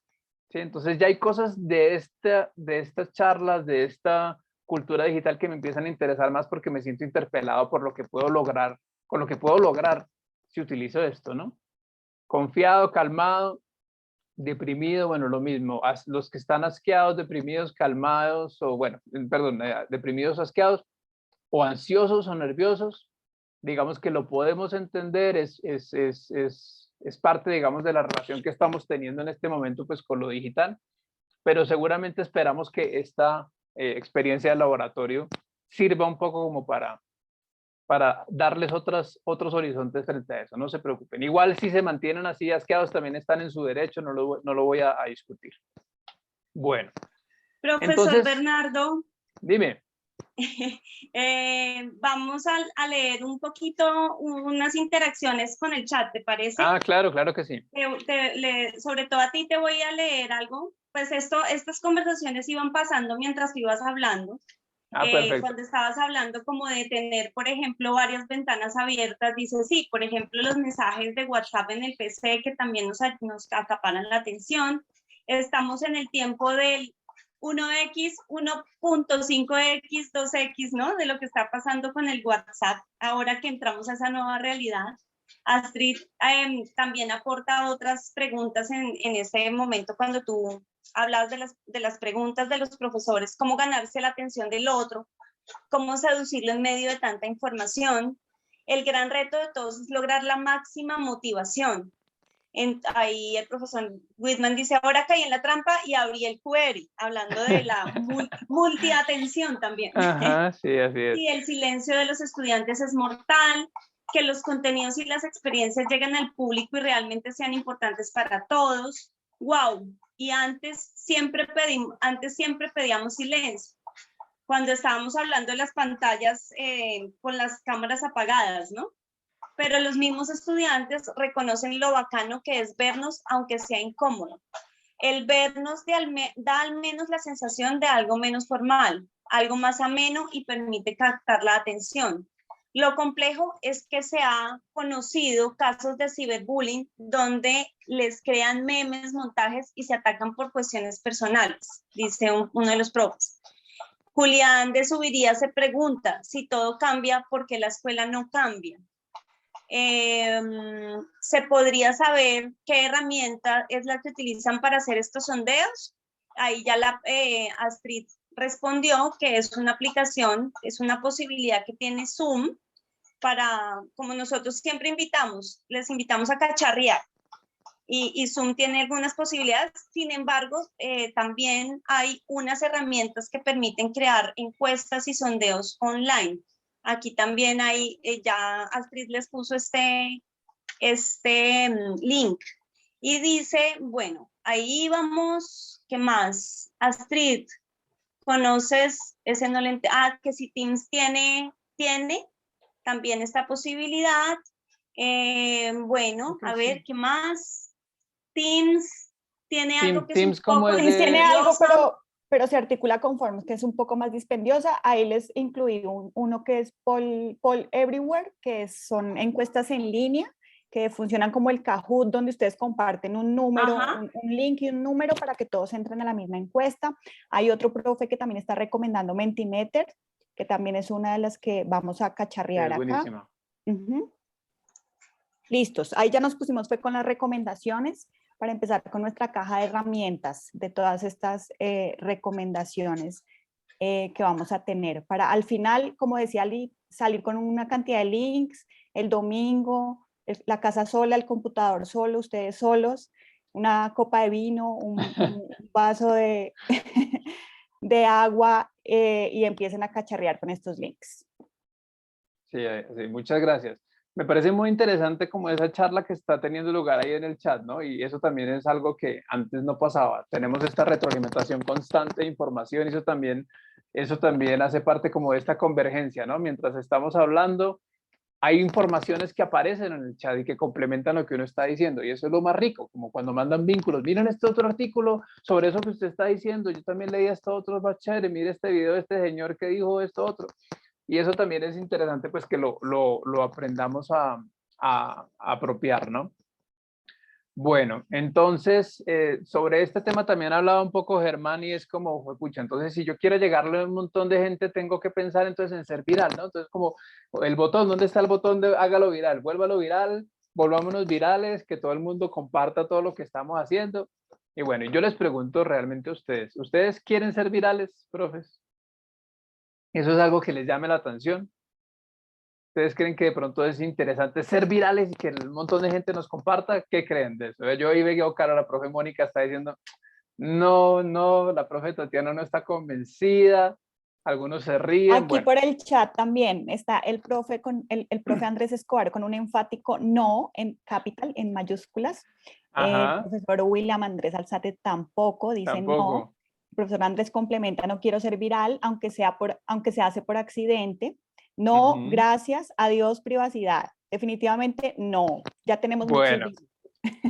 ¿sí? Entonces ya hay cosas de estas charlas, de esta cultura digital que me empiezan a interesar más porque me siento interpelado por lo que puedo lograr, con lo que puedo lograr si utilizo esto, ¿no? Confiado, calmado, deprimido, bueno, lo mismo. Los que están asqueados, deprimidos, calmados, o bueno, perdón, deprimidos, asqueados, o ansiosos o nerviosos, digamos que lo podemos entender, es parte, digamos, de la relación que estamos teniendo en este momento, pues, con lo digital, pero seguramente esperamos que esta experiencia de laboratorio sirva un poco como para darles otros horizontes frente a eso, no se preocupen. Igual si se mantienen así asqueados, también están en su derecho, no lo voy a discutir. Bueno. Profesor entonces, Bernardo. Dime. Vamos a leer un poquito unas interacciones con el chat, ¿te parece? Ah, claro que sí. Sobre todo a ti te voy a leer algo. Pues estas conversaciones iban pasando mientras ibas hablando. Cuando estabas hablando como de tener, por ejemplo, varias ventanas abiertas, dice, sí, por ejemplo, los mensajes de WhatsApp en el PC que también nos acaparan la atención. Estamos en el tiempo del 1X, 1.5X, 2X, ¿no? De lo que está pasando con el WhatsApp, ahora que entramos a esa nueva realidad. Astrid también aporta otras preguntas en este momento cuando tú hablas de las preguntas de los profesores, cómo ganarse la atención del otro, cómo seducirlo en medio de tanta información. El gran reto de todos es lograr la máxima motivación. Ahí el profesor Whitman dice, ahora caí en la trampa y abrí el query, hablando de la multiatención también. Ajá, sí, así es. Y el silencio de los estudiantes es mortal, que los contenidos y las experiencias lleguen al público y realmente sean importantes para todos. ¡Wow! Y antes siempre pedíamos silencio, cuando estábamos hablando de las pantallas con las cámaras apagadas, ¿no? Pero los mismos estudiantes reconocen lo bacano que es vernos, aunque sea incómodo. El vernos da al menos la sensación de algo menos formal, algo más ameno y permite captar la atención. Lo complejo es que se ha conocido casos de ciberbullying donde les crean memes, montajes y se atacan por cuestiones personales, dice uno de los profes. Julián de Subiría se pregunta, si todo cambia, ¿por qué la escuela no cambia? ¿Se podría saber qué herramienta es la que utilizan para hacer estos sondeos? Ahí ya Astrid respondió que es una aplicación, es una posibilidad que tiene Zoom para, como nosotros siempre les invitamos a cacharrear. Y Zoom tiene algunas posibilidades, sin embargo, también hay unas herramientas que permiten crear encuestas y sondeos online. Aquí también hay, ya Astrid les puso este link y dice, bueno, ahí vamos, ¿qué más? Astrid, ¿conoces? Ese no le que si Teams tiene también esta posibilidad. Bueno, a ver, ¿qué más? Teams tiene algo que Teams es un poco tiene algo, pero se articula con formas que es un poco más dispendiosa. Ahí les incluí uno que es Poll Everywhere, que son encuestas en línea, que funcionan como el Kahoot, donde ustedes comparten un número, un link y un número para que todos entren a la misma encuesta. Hay otro profe que también está recomendando Mentimeter, que también es una de las que vamos a cacharrear acá. Buenísima. Listos, ahí ya nos pusimos fue con las recomendaciones para empezar con nuestra caja de herramientas de todas estas recomendaciones que vamos a tener. Para al final, como decía Ali, salir con una cantidad de links, el domingo, la casa sola, el computador solo, ustedes solos, una copa de vino, un vaso de, de agua y empiecen a cacharrear con estos links. Sí, sí, muchas gracias. Me parece muy interesante como esa charla que está teniendo lugar ahí en el chat, ¿no? Y eso también es algo que antes no pasaba. Tenemos esta retroalimentación constante de información y eso también hace parte como de esta convergencia, ¿no? Mientras estamos hablando, hay informaciones que aparecen en el chat y que complementan lo que uno está diciendo, y eso es lo más rico, como cuando mandan vínculos. Miren este otro artículo sobre eso que usted está diciendo, yo también leí esto otro, más chévere, mire este video de este señor que dijo esto otro. Y eso también es interesante, pues que lo aprendamos a apropiar, ¿no? Bueno, entonces, sobre este tema también hablaba un poco Germán y es como, pucha, entonces si yo quiero llegarle a un montón de gente, tengo que pensar entonces en ser viral, ¿no? Entonces como el botón, ¿dónde está el botón de hágalo viral? Vuélvalo viral, volvámonos virales, que todo el mundo comparta todo lo que estamos haciendo. Y bueno, yo les pregunto realmente a ustedes, ¿ustedes quieren ser virales, profes? ¿Eso es algo que les llame la atención? ¿Ustedes creen que de pronto es interesante ser virales y que un montón de gente nos comparta? ¿Qué creen de eso? Yo ahí veo cara a la profe Mónica, está diciendo, no, la profe Tatiana no está convencida, algunos se ríen. Aquí bueno. Por el chat también está el profe, el profe Andrés Escobar con un enfático no en capital, en mayúsculas. El profesor William Andrés Alzate tampoco dice no. El profesor Andrés complementa, no quiero ser viral, aunque se hace por accidente. No, gracias, adiós, privacidad. Definitivamente no. Ya tenemos muchos.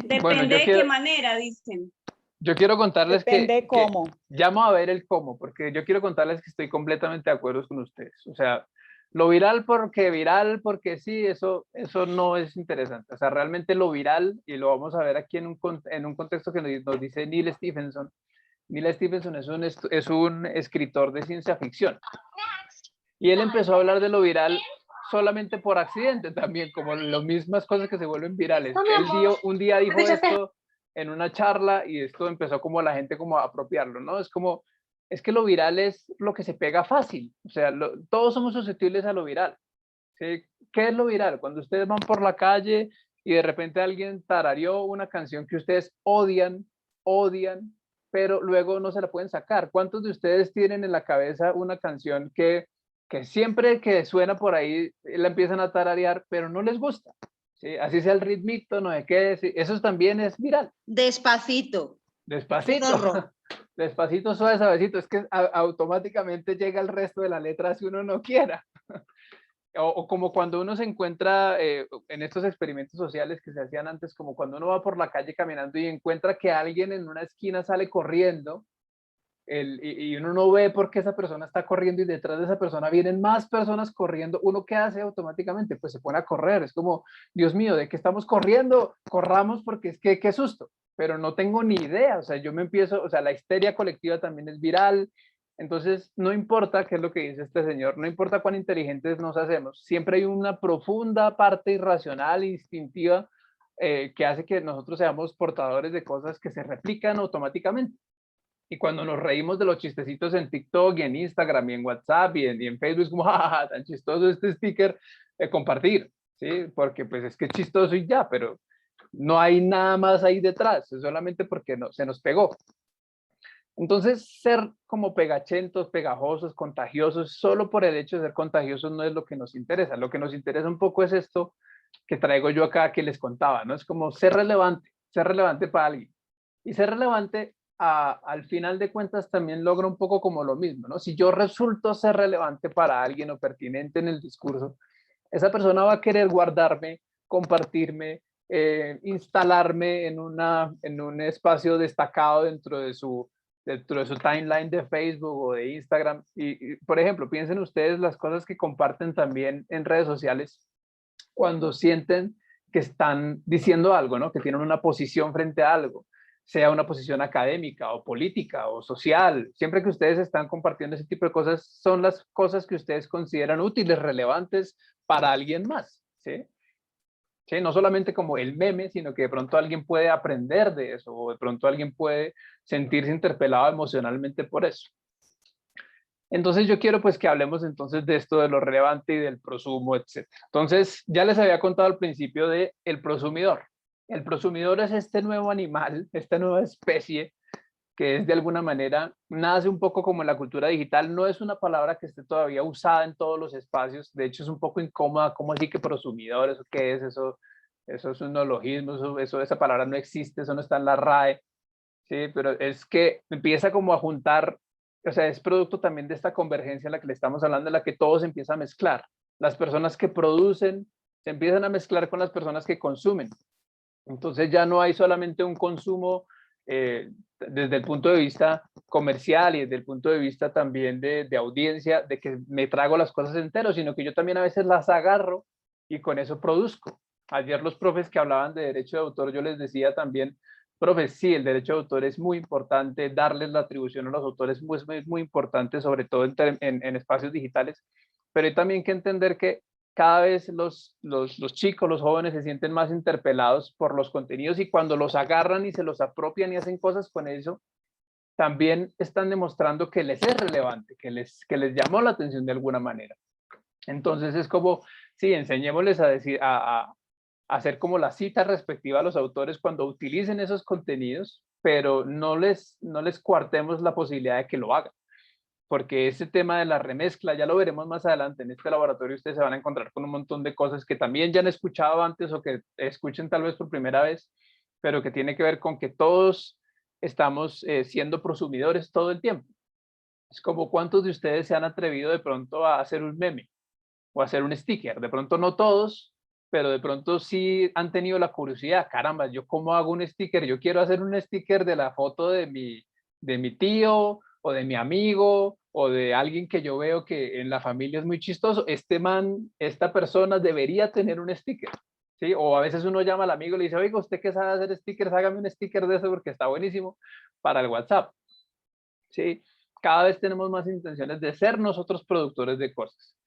Depende de qué manera, dicen. Yo quiero contarles Depende cómo. Llamo a ver el cómo, porque yo quiero contarles que estoy completamente de acuerdo con ustedes. O sea, lo viral porque sí, eso no es interesante. O sea, realmente lo viral, y lo vamos a ver aquí en un contexto que nos dice Neil Stephenson. Neil Stephenson es un escritor de ciencia ficción. Y él empezó a hablar de lo viral solamente por accidente también, como las mismas cosas que se vuelven virales. Él un día dijo esto en una charla y esto empezó como la gente como a apropiarlo, ¿no? Es que lo viral es lo que se pega fácil. O sea, todos somos susceptibles a lo viral. ¿Sí? ¿Qué es lo viral? Cuando ustedes van por la calle y de repente alguien tarareó una canción que ustedes odian, pero luego no se la pueden sacar. ¿Cuántos de ustedes tienen en la cabeza una canción que siempre que suena por ahí la empiezan a tararear, pero no les gusta? ¿Sí? Así sea el ritmito, no sé qué, ¿sí? Eso también es viral. Despacito. Despacito, suave, suavecito. Es que automáticamente llega el resto de la letra si uno no quiera. O como cuando uno se encuentra en estos experimentos sociales que se hacían antes, como cuando uno va por la calle caminando y encuentra que alguien en una esquina sale corriendo, y uno no ve por qué esa persona está corriendo y detrás de esa persona vienen más personas corriendo, ¿uno qué hace automáticamente? Pues se pone a correr. Es como, Dios mío, ¿de qué estamos corriendo? Corramos porque es que qué susto, pero no tengo ni idea. O sea, la histeria colectiva también es viral. Entonces, no importa qué es lo que dice este señor, no importa cuán inteligentes nos hacemos, siempre hay una profunda parte irracional, instintiva, que hace que nosotros seamos portadores de cosas que se replican automáticamente. Y cuando nos reímos de los chistecitos en TikTok y en Instagram y en WhatsApp y en Facebook, es como, jajaja, tan chistoso este sticker, compartir, ¿sí? Porque pues es que es chistoso y ya, pero no hay nada más ahí detrás, es solamente porque se nos pegó. Entonces, ser como pegachentos, pegajosos, contagiosos, solo por el hecho de ser contagiosos no es lo que nos interesa. Lo que nos interesa un poco es esto que traigo yo acá que les contaba, ¿no? Es como ser relevante para alguien. Y ser relevante, al final de cuentas, también logra un poco como lo mismo, ¿no? Si yo resulto ser relevante para alguien o pertinente en el discurso, esa persona va a querer guardarme, compartirme, instalarme en un espacio destacado dentro de su timeline de Facebook o de Instagram. Y, por ejemplo, piensen ustedes las cosas que comparten también en redes sociales cuando sienten que están diciendo algo, ¿no? Que tienen una posición frente a algo, sea una posición académica o política o social. Siempre que ustedes están compartiendo ese tipo de cosas, son las cosas que ustedes consideran útiles, relevantes para alguien más, ¿sí? ¿Sí? No solamente como el meme, sino que de pronto alguien puede aprender de eso, o de pronto alguien puede sentirse interpelado emocionalmente por eso. Entonces yo quiero pues que hablemos entonces de esto de lo relevante y del prosumo, etc. Entonces ya les había contado al principio de el prosumidor. El prosumidor es este nuevo animal, esta nueva especie que es de alguna manera, nace un poco como en la cultura digital, no es una palabra que esté todavía usada en todos los espacios, de hecho es un poco incómoda, ¿cómo así que prosumidor? ¿Eso qué es? Eso es un neologismo, esa palabra no existe, eso no está en la RAE, ¿sí? Pero es que empieza como a juntar, o sea, es producto también de esta convergencia en la que le estamos hablando, en la que todo se empieza a mezclar. Las personas que producen se empiezan a mezclar con las personas que consumen. Entonces ya no hay solamente un consumo desde el punto de vista comercial y desde el punto de vista también de audiencia, de que me trago las cosas enteros, sino que yo también a veces las agarro y con eso produzco. Ayer los profes que hablaban de derecho de autor, yo les decía también, profes, sí, el derecho de autor es muy importante, darles la atribución a los autores es muy importante, sobre todo en espacios digitales, pero hay también que entender que cada vez los chicos, los jóvenes se sienten más interpelados por los contenidos y cuando los agarran y se los apropian y hacen cosas con eso, también están demostrando que les es relevante, que les llamó la atención de alguna manera. Entonces es como, sí, enseñémosles a decir, a hacer como la cita respectiva a los autores cuando utilicen esos contenidos, pero no les coartemos la posibilidad de que lo hagan. Porque ese tema de la remezcla, ya lo veremos más adelante, en este laboratorio ustedes se van a encontrar con un montón de cosas que también ya han escuchado antes o que escuchen tal vez por primera vez, pero que tiene que ver con que todos estamos siendo prosumidores todo el tiempo. Es como cuántos de ustedes se han atrevido de pronto a hacer un meme o a hacer un sticker. De pronto no todos, pero de pronto sí han tenido la curiosidad. Caramba, ¿yo cómo hago un sticker? Yo quiero hacer un sticker de la foto de mi tío o de mi amigo o de alguien que yo veo que en la familia es muy chistoso. Esta persona debería tener un sticker. ¿Sí? O a veces uno llama al amigo y le dice, oiga, usted que sabe hacer stickers, hágame un sticker de eso porque está buenísimo para el WhatsApp. ¿Sí? Cada vez tenemos más intenciones de ser nosotros productores de cosas.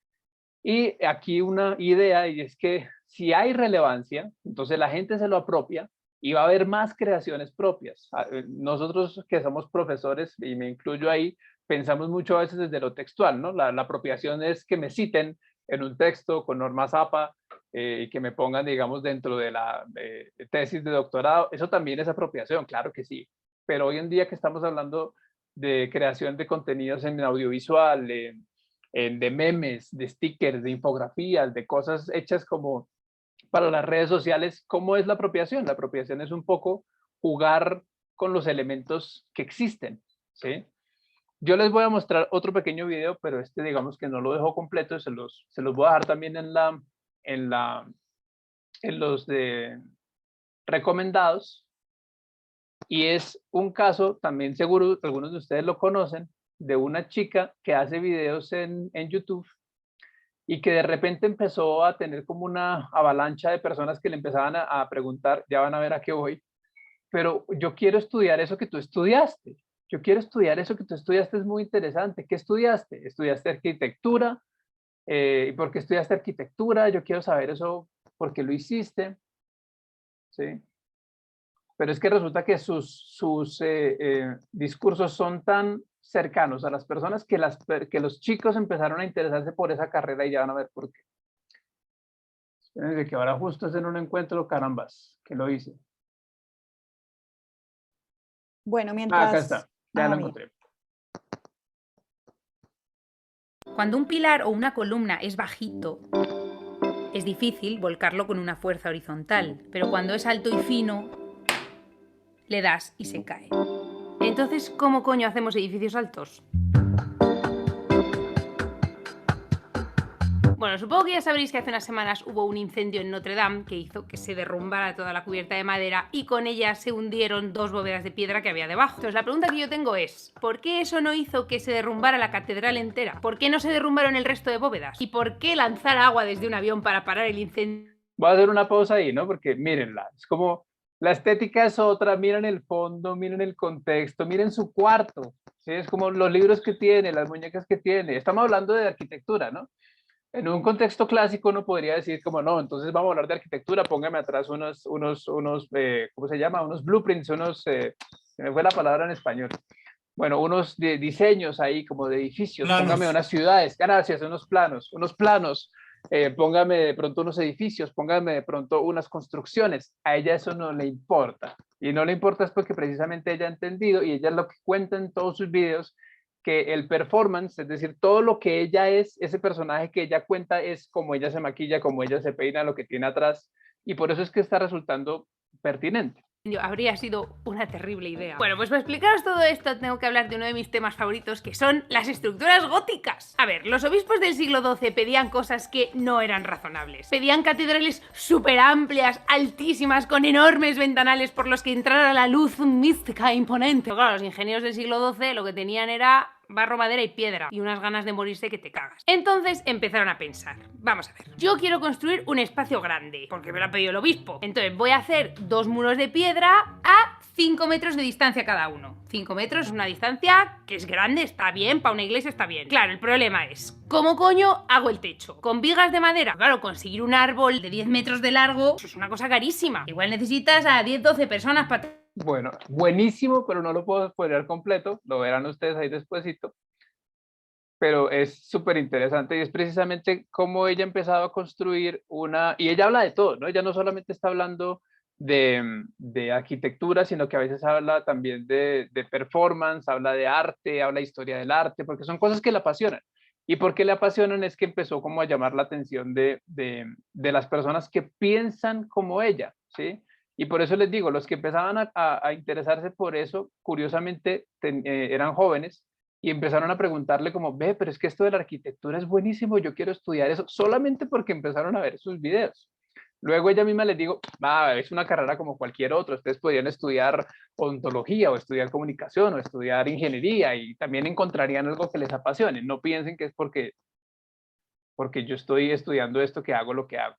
Y aquí una idea, y es que si hay relevancia, entonces la gente se lo apropia y va a haber más creaciones propias. Nosotros que somos profesores, y me incluyo ahí, pensamos mucho a veces desde lo textual, ¿no? La apropiación es que me citen en un texto con normas APA y que me pongan, digamos, dentro de la tesis de doctorado. Eso también es apropiación, claro que sí. Pero hoy en día que estamos hablando de creación de contenidos en audiovisual, de memes, de stickers, de infografías, de cosas hechas como para las redes sociales, ¿cómo es la apropiación? La apropiación es un poco jugar con los elementos que existen, ¿sí? Yo les voy a mostrar otro pequeño video, pero digamos que no lo dejo completo, se los voy a dejar también en los de recomendados. Y es un caso, también seguro algunos de ustedes lo conocen, de una chica que hace videos en YouTube y que de repente empezó a tener como una avalancha de personas que le empezaban a preguntar, ya van a ver a qué voy, pero yo quiero estudiar eso que tú estudiaste, yo quiero estudiar eso que tú estudiaste, es muy interesante. ¿Qué estudiaste? ¿Estudiaste arquitectura? ¿Y por qué estudiaste arquitectura? Yo quiero saber eso, ¿por qué lo hiciste? ¿Sí? Pero es que resulta que sus discursos son tan cercanos a las personas que los chicos empezaron a interesarse por esa carrera y ya van a ver por qué. Espérense que ahora justo es en un encuentro, carambas, que lo hice. Bueno, mientras... acá está, ya lo encontré. Cuando un pilar o una columna es bajito, es difícil volcarlo con una fuerza horizontal, pero cuando es alto y fino, le das y se cae. Entonces, ¿cómo coño hacemos edificios altos? Bueno, supongo que ya sabréis que hace unas semanas hubo un incendio en Notre Dame que hizo que se derrumbara toda la cubierta de madera y con ella se hundieron 2 bóvedas de piedra que había debajo. Entonces la pregunta que yo tengo es, ¿por qué eso no hizo que se derrumbara la catedral entera? ¿Por qué no se derrumbaron el resto de bóvedas? ¿Y por qué lanzar agua desde un avión para parar el incendio? Voy a hacer una pausa ahí, ¿no? Porque mírenla, es como, la estética es otra, miren el fondo, miren el contexto, miren su cuarto, ¿sí? Es como los libros que tiene, las muñecas que tiene. Estamos hablando de arquitectura, ¿no? En un contexto clásico uno podría decir como, no, entonces vamos a hablar de arquitectura, póngame atrás unos ¿cómo se llama? Unos blueprints, se me fue la palabra en español. Bueno, unos diseños ahí como de edificios, planos. Póngame unas ciudades, gracias, unos planos, póngame de pronto unos edificios, póngame de pronto unas construcciones. A ella eso no le importa. Y no le importa es porque precisamente ella ha entendido, y ella es lo que cuenta en todos sus videos, que el performance, es decir, todo lo que ella es, ese personaje que ella cuenta es como ella se maquilla, como ella se peina, lo que tiene atrás, y por eso es que está resultando pertinente. Habría sido una terrible idea. Bueno, pues para explicaros todo esto tengo que hablar de uno de mis temas favoritos, que son las estructuras góticas. A ver, los obispos del siglo XII pedían cosas que no eran razonables. Pedían catedrales súper amplias, altísimas, con enormes ventanales por los que entrara la luz mística e imponente. Pero claro, los ingenieros del siglo XII lo que tenían era barro, madera y piedra, y unas ganas de morirse que te cagas. Entonces empezaron a pensar, vamos a ver, yo quiero construir un espacio grande, porque me lo ha pedido el obispo. Entonces voy a hacer 2 muros de piedra a 5 metros de distancia cada uno. 5 metros es una distancia que es grande, está bien, para una iglesia está bien. Claro, el problema es, ¿cómo coño hago el techo? ¿Con vigas de madera? Claro, conseguir un árbol de 10 metros de largo es una cosa carísima. Igual necesitas a 10-12 personas para... Bueno, buenísimo, pero no lo puedo spoilear completo, lo verán ustedes ahí despuesito, pero es súper interesante y es precisamente cómo ella ha empezado a construir una, y ella habla de todo, ¿no? Ella no solamente está hablando de arquitectura, sino que a veces habla también de performance, habla de arte, habla de historia del arte, porque son cosas que la apasionan. Y porque le apasionan es que empezó como a llamar la atención de las personas que piensan como ella, ¿sí? Y por eso les digo, los que empezaban a interesarse por eso, curiosamente eran jóvenes y empezaron a preguntarle como, ve, pero es que esto de la arquitectura es buenísimo, yo quiero estudiar eso, solamente porque empezaron a ver sus videos. Luego ella misma les digo, es una carrera como cualquier otra, ustedes podrían estudiar odontología o estudiar comunicación o estudiar ingeniería y también encontrarían algo que les apasione. No piensen que es porque yo estoy estudiando esto que hago lo que hago.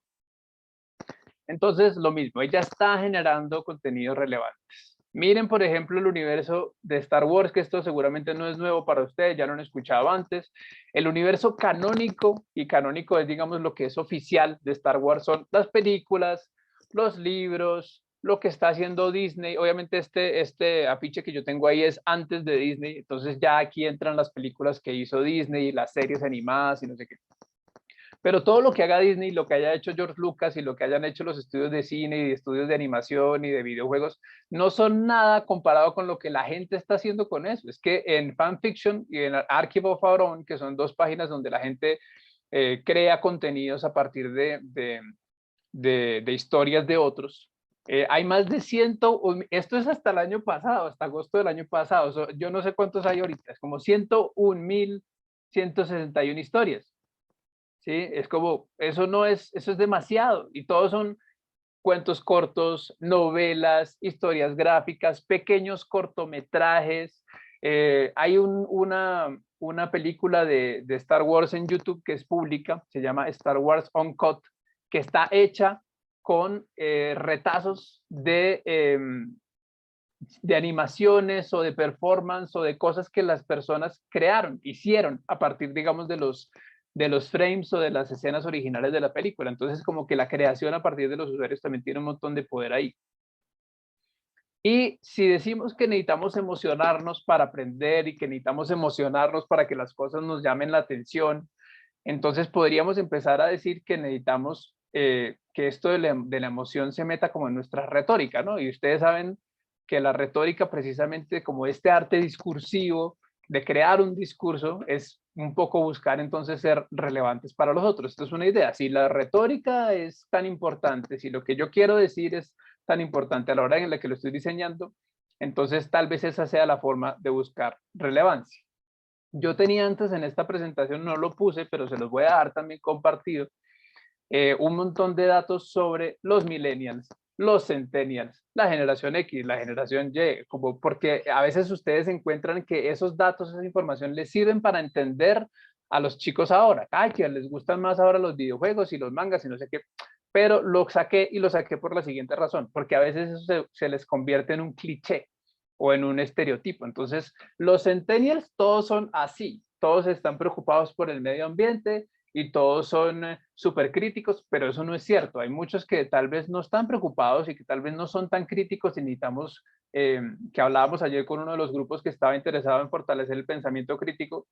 Entonces, lo mismo, ella está generando contenidos relevantes. Miren, por ejemplo, el universo de Star Wars, que esto seguramente no es nuevo para ustedes, ya lo han escuchado antes. El universo canónico, y canónico es, digamos, lo que es oficial de Star Wars, son las películas, los libros, lo que está haciendo Disney. Obviamente este afiche que yo tengo ahí es antes de Disney, entonces ya aquí entran las películas que hizo Disney, las series animadas y no sé qué. Pero todo lo que haga Disney, lo que haya hecho George Lucas y lo que hayan hecho los estudios de cine y de estudios de animación y de videojuegos, no son nada comparado con lo que la gente está haciendo con eso. Es que en Fanfiction y en Archive of Our Own, que son 2 páginas donde la gente crea contenidos a partir de historias de otros, hay más de 100, esto es hasta el año pasado, hasta agosto del año pasado, yo no sé cuántos hay ahorita, es como 101.161 historias. ¿Sí? Es como, eso es demasiado, y todos son cuentos cortos, novelas, historias gráficas, pequeños cortometrajes. Hay una película de Star Wars en YouTube que es pública, se llama Star Wars Uncut, que está hecha con retazos de animaciones o de performance o de cosas que las personas crearon, hicieron a partir, digamos, de los frames o de las escenas originales de la película. Entonces, como que la creación a partir de los usuarios también tiene un montón de poder ahí. Y si decimos que necesitamos emocionarnos para aprender y que necesitamos emocionarnos para que las cosas nos llamen la atención, entonces podríamos empezar a decir que necesitamos que esto de la emoción se meta como en nuestra retórica, ¿no? Y ustedes saben que la retórica, precisamente como este arte discursivo de crear un discurso, es un poco buscar entonces ser relevantes para los otros. Esto es una idea. Si la retórica es tan importante, si lo que yo quiero decir es tan importante a la hora en la que lo estoy diseñando, entonces tal vez esa sea la forma de buscar relevancia. Yo tenía antes en esta presentación, no lo puse, pero se los voy a dar también compartido, un montón de datos sobre los millennials, los centennials, la generación X, la generación Y, como porque a veces ustedes encuentran que esos datos, esa información les sirven para entender a los chicos ahora. Ay, que les gustan más ahora los videojuegos y los mangas y no sé qué. Pero lo saqué y lo saqué por la siguiente razón, porque a veces eso se les convierte en un cliché o en un estereotipo. Entonces, los centennials todos son así, todos están preocupados por el medio ambiente, y todos son súper críticos, pero eso no es cierto. Hay muchos que tal vez no están preocupados y que tal vez no son tan críticos y necesitamos, que hablábamos ayer con uno de los grupos que estaba interesado en fortalecer el pensamiento crítico,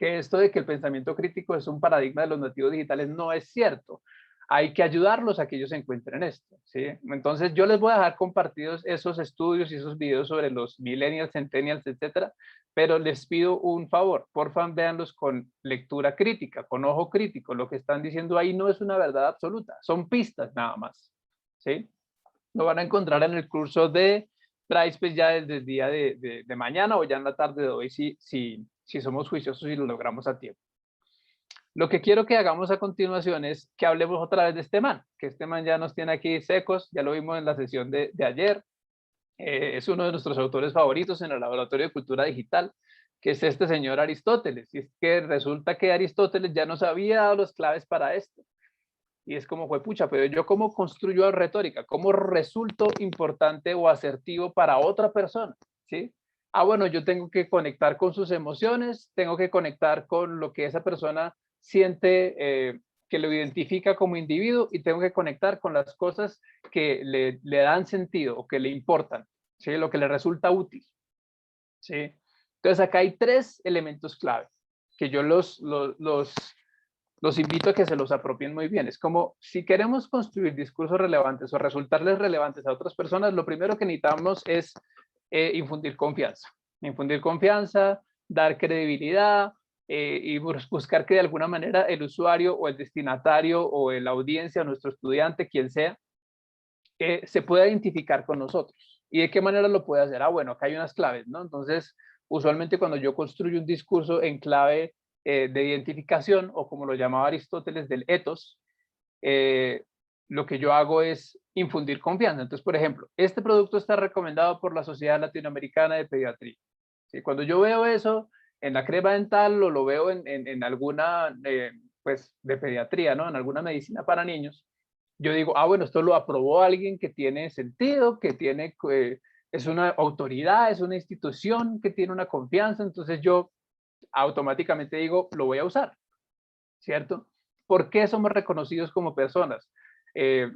que esto de que el pensamiento crítico es un paradigma de los nativos digitales no es cierto. Hay que ayudarlos a que ellos encuentren esto, ¿sí? Entonces yo les voy a dejar compartidos esos estudios y esos videos sobre los millennials, centennials, etcétera, pero les pido un favor, porfa, véanlos con lectura crítica, con ojo crítico. Lo que están diciendo ahí no es una verdad absoluta, son pistas nada más, ¿sí? Lo van a encontrar en el curso de Price, pues ya desde el día de mañana o ya en la tarde de hoy, si somos juiciosos y lo logramos a tiempo. Lo que quiero que hagamos a continuación es que hablemos otra vez de este man, que este man ya nos tiene aquí secos, ya lo vimos en la sesión de ayer, es uno de nuestros autores favoritos en el Laboratorio de Cultura Digital, que es este señor Aristóteles, y es que resulta que Aristóteles ya nos había dado las claves para esto, y es como fue pucha, pero yo cómo construyo retórica, cómo resulto importante o asertivo para otra persona, ¿sí? Ah, bueno, yo tengo que conectar con sus emociones, tengo que conectar con lo que esa persona siente, que lo identifica como individuo, y tengo que conectar con las cosas que le dan sentido o que le importan, ¿sí? Lo que le resulta útil, ¿sí? Entonces acá hay 3 elementos clave que yo los invito a que se los apropien muy bien. Es como si queremos construir discursos relevantes o resultarles relevantes a otras personas, lo primero que necesitamos es infundir confianza. Infundir confianza, dar credibilidad, y buscar que de alguna manera el usuario o el destinatario o la audiencia o nuestro estudiante, quien sea, se pueda identificar con nosotros. ¿Y de qué manera lo puede hacer? Ah, bueno, acá hay unas claves, ¿no? Entonces, usualmente cuando yo construyo un discurso en clave de identificación, o como lo llamaba Aristóteles, del ethos, lo que yo hago es infundir confianza. Entonces, por ejemplo, este producto está recomendado por la Sociedad Latinoamericana de Pediatría. ¿Sí? Cuando yo veo eso en la crema dental, o lo veo en alguna, pues, de pediatría, ¿no? En alguna medicina para niños, yo digo, ah, bueno, esto lo aprobó alguien que tiene sentido, que tiene, es una autoridad, es una institución que tiene una confianza, entonces yo automáticamente digo, lo voy a usar, ¿cierto? ¿Por qué somos reconocidos como personas?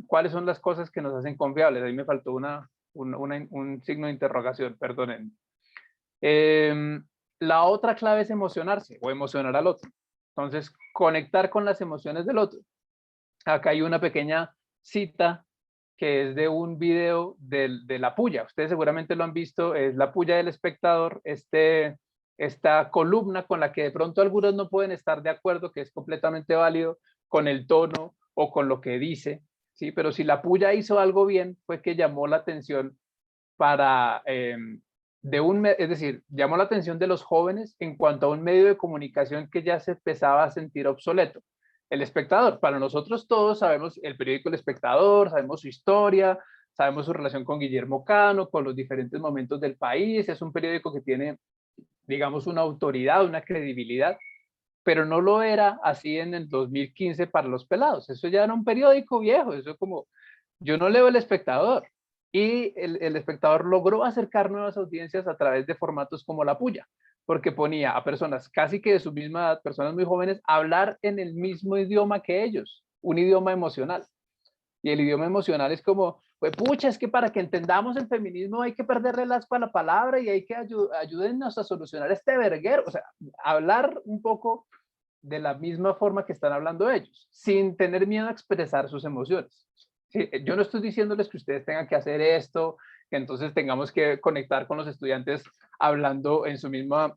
¿Cuáles son las cosas que nos hacen confiables? Ahí me faltó un signo de interrogación, perdonen. La otra clave es emocionarse o emocionar al otro. Entonces, conectar con las emociones del otro. Acá hay una pequeña cita que es de un video de La Puya. Ustedes seguramente lo han visto, es La Puya del Espectador, esta columna con la que de pronto algunos no pueden estar de acuerdo, que es completamente válido con el tono o con lo que dice, ¿sí? Pero si La Puya hizo algo bien, fue que llamó la atención para, es decir, llamó la atención de los jóvenes en cuanto a un medio de comunicación que ya se empezaba a sentir obsoleto. El Espectador, para nosotros todos sabemos el periódico El Espectador, sabemos su historia, sabemos su relación con Guillermo Cano, con los diferentes momentos del país, es un periódico que tiene, digamos, una autoridad, una credibilidad, pero no lo era así en el 2015 para los pelados. Eso ya era un periódico viejo, eso como, yo no leo El Espectador, y el Espectador logró acercar nuevas audiencias a través de formatos como La Puya, porque ponía a personas casi que de su misma edad, personas muy jóvenes, a hablar en el mismo idioma que ellos, un idioma emocional. Y el idioma emocional es como, pues pucha, es que para que entendamos el feminismo hay que perderle el asco a la palabra y hay que ayúdennos a solucionar este verguero. O sea, hablar un poco de la misma forma que están hablando ellos, sin tener miedo a expresar sus emociones. Sí, yo no estoy diciéndoles que ustedes tengan que hacer esto, que entonces tengamos que conectar con los estudiantes hablando en su misma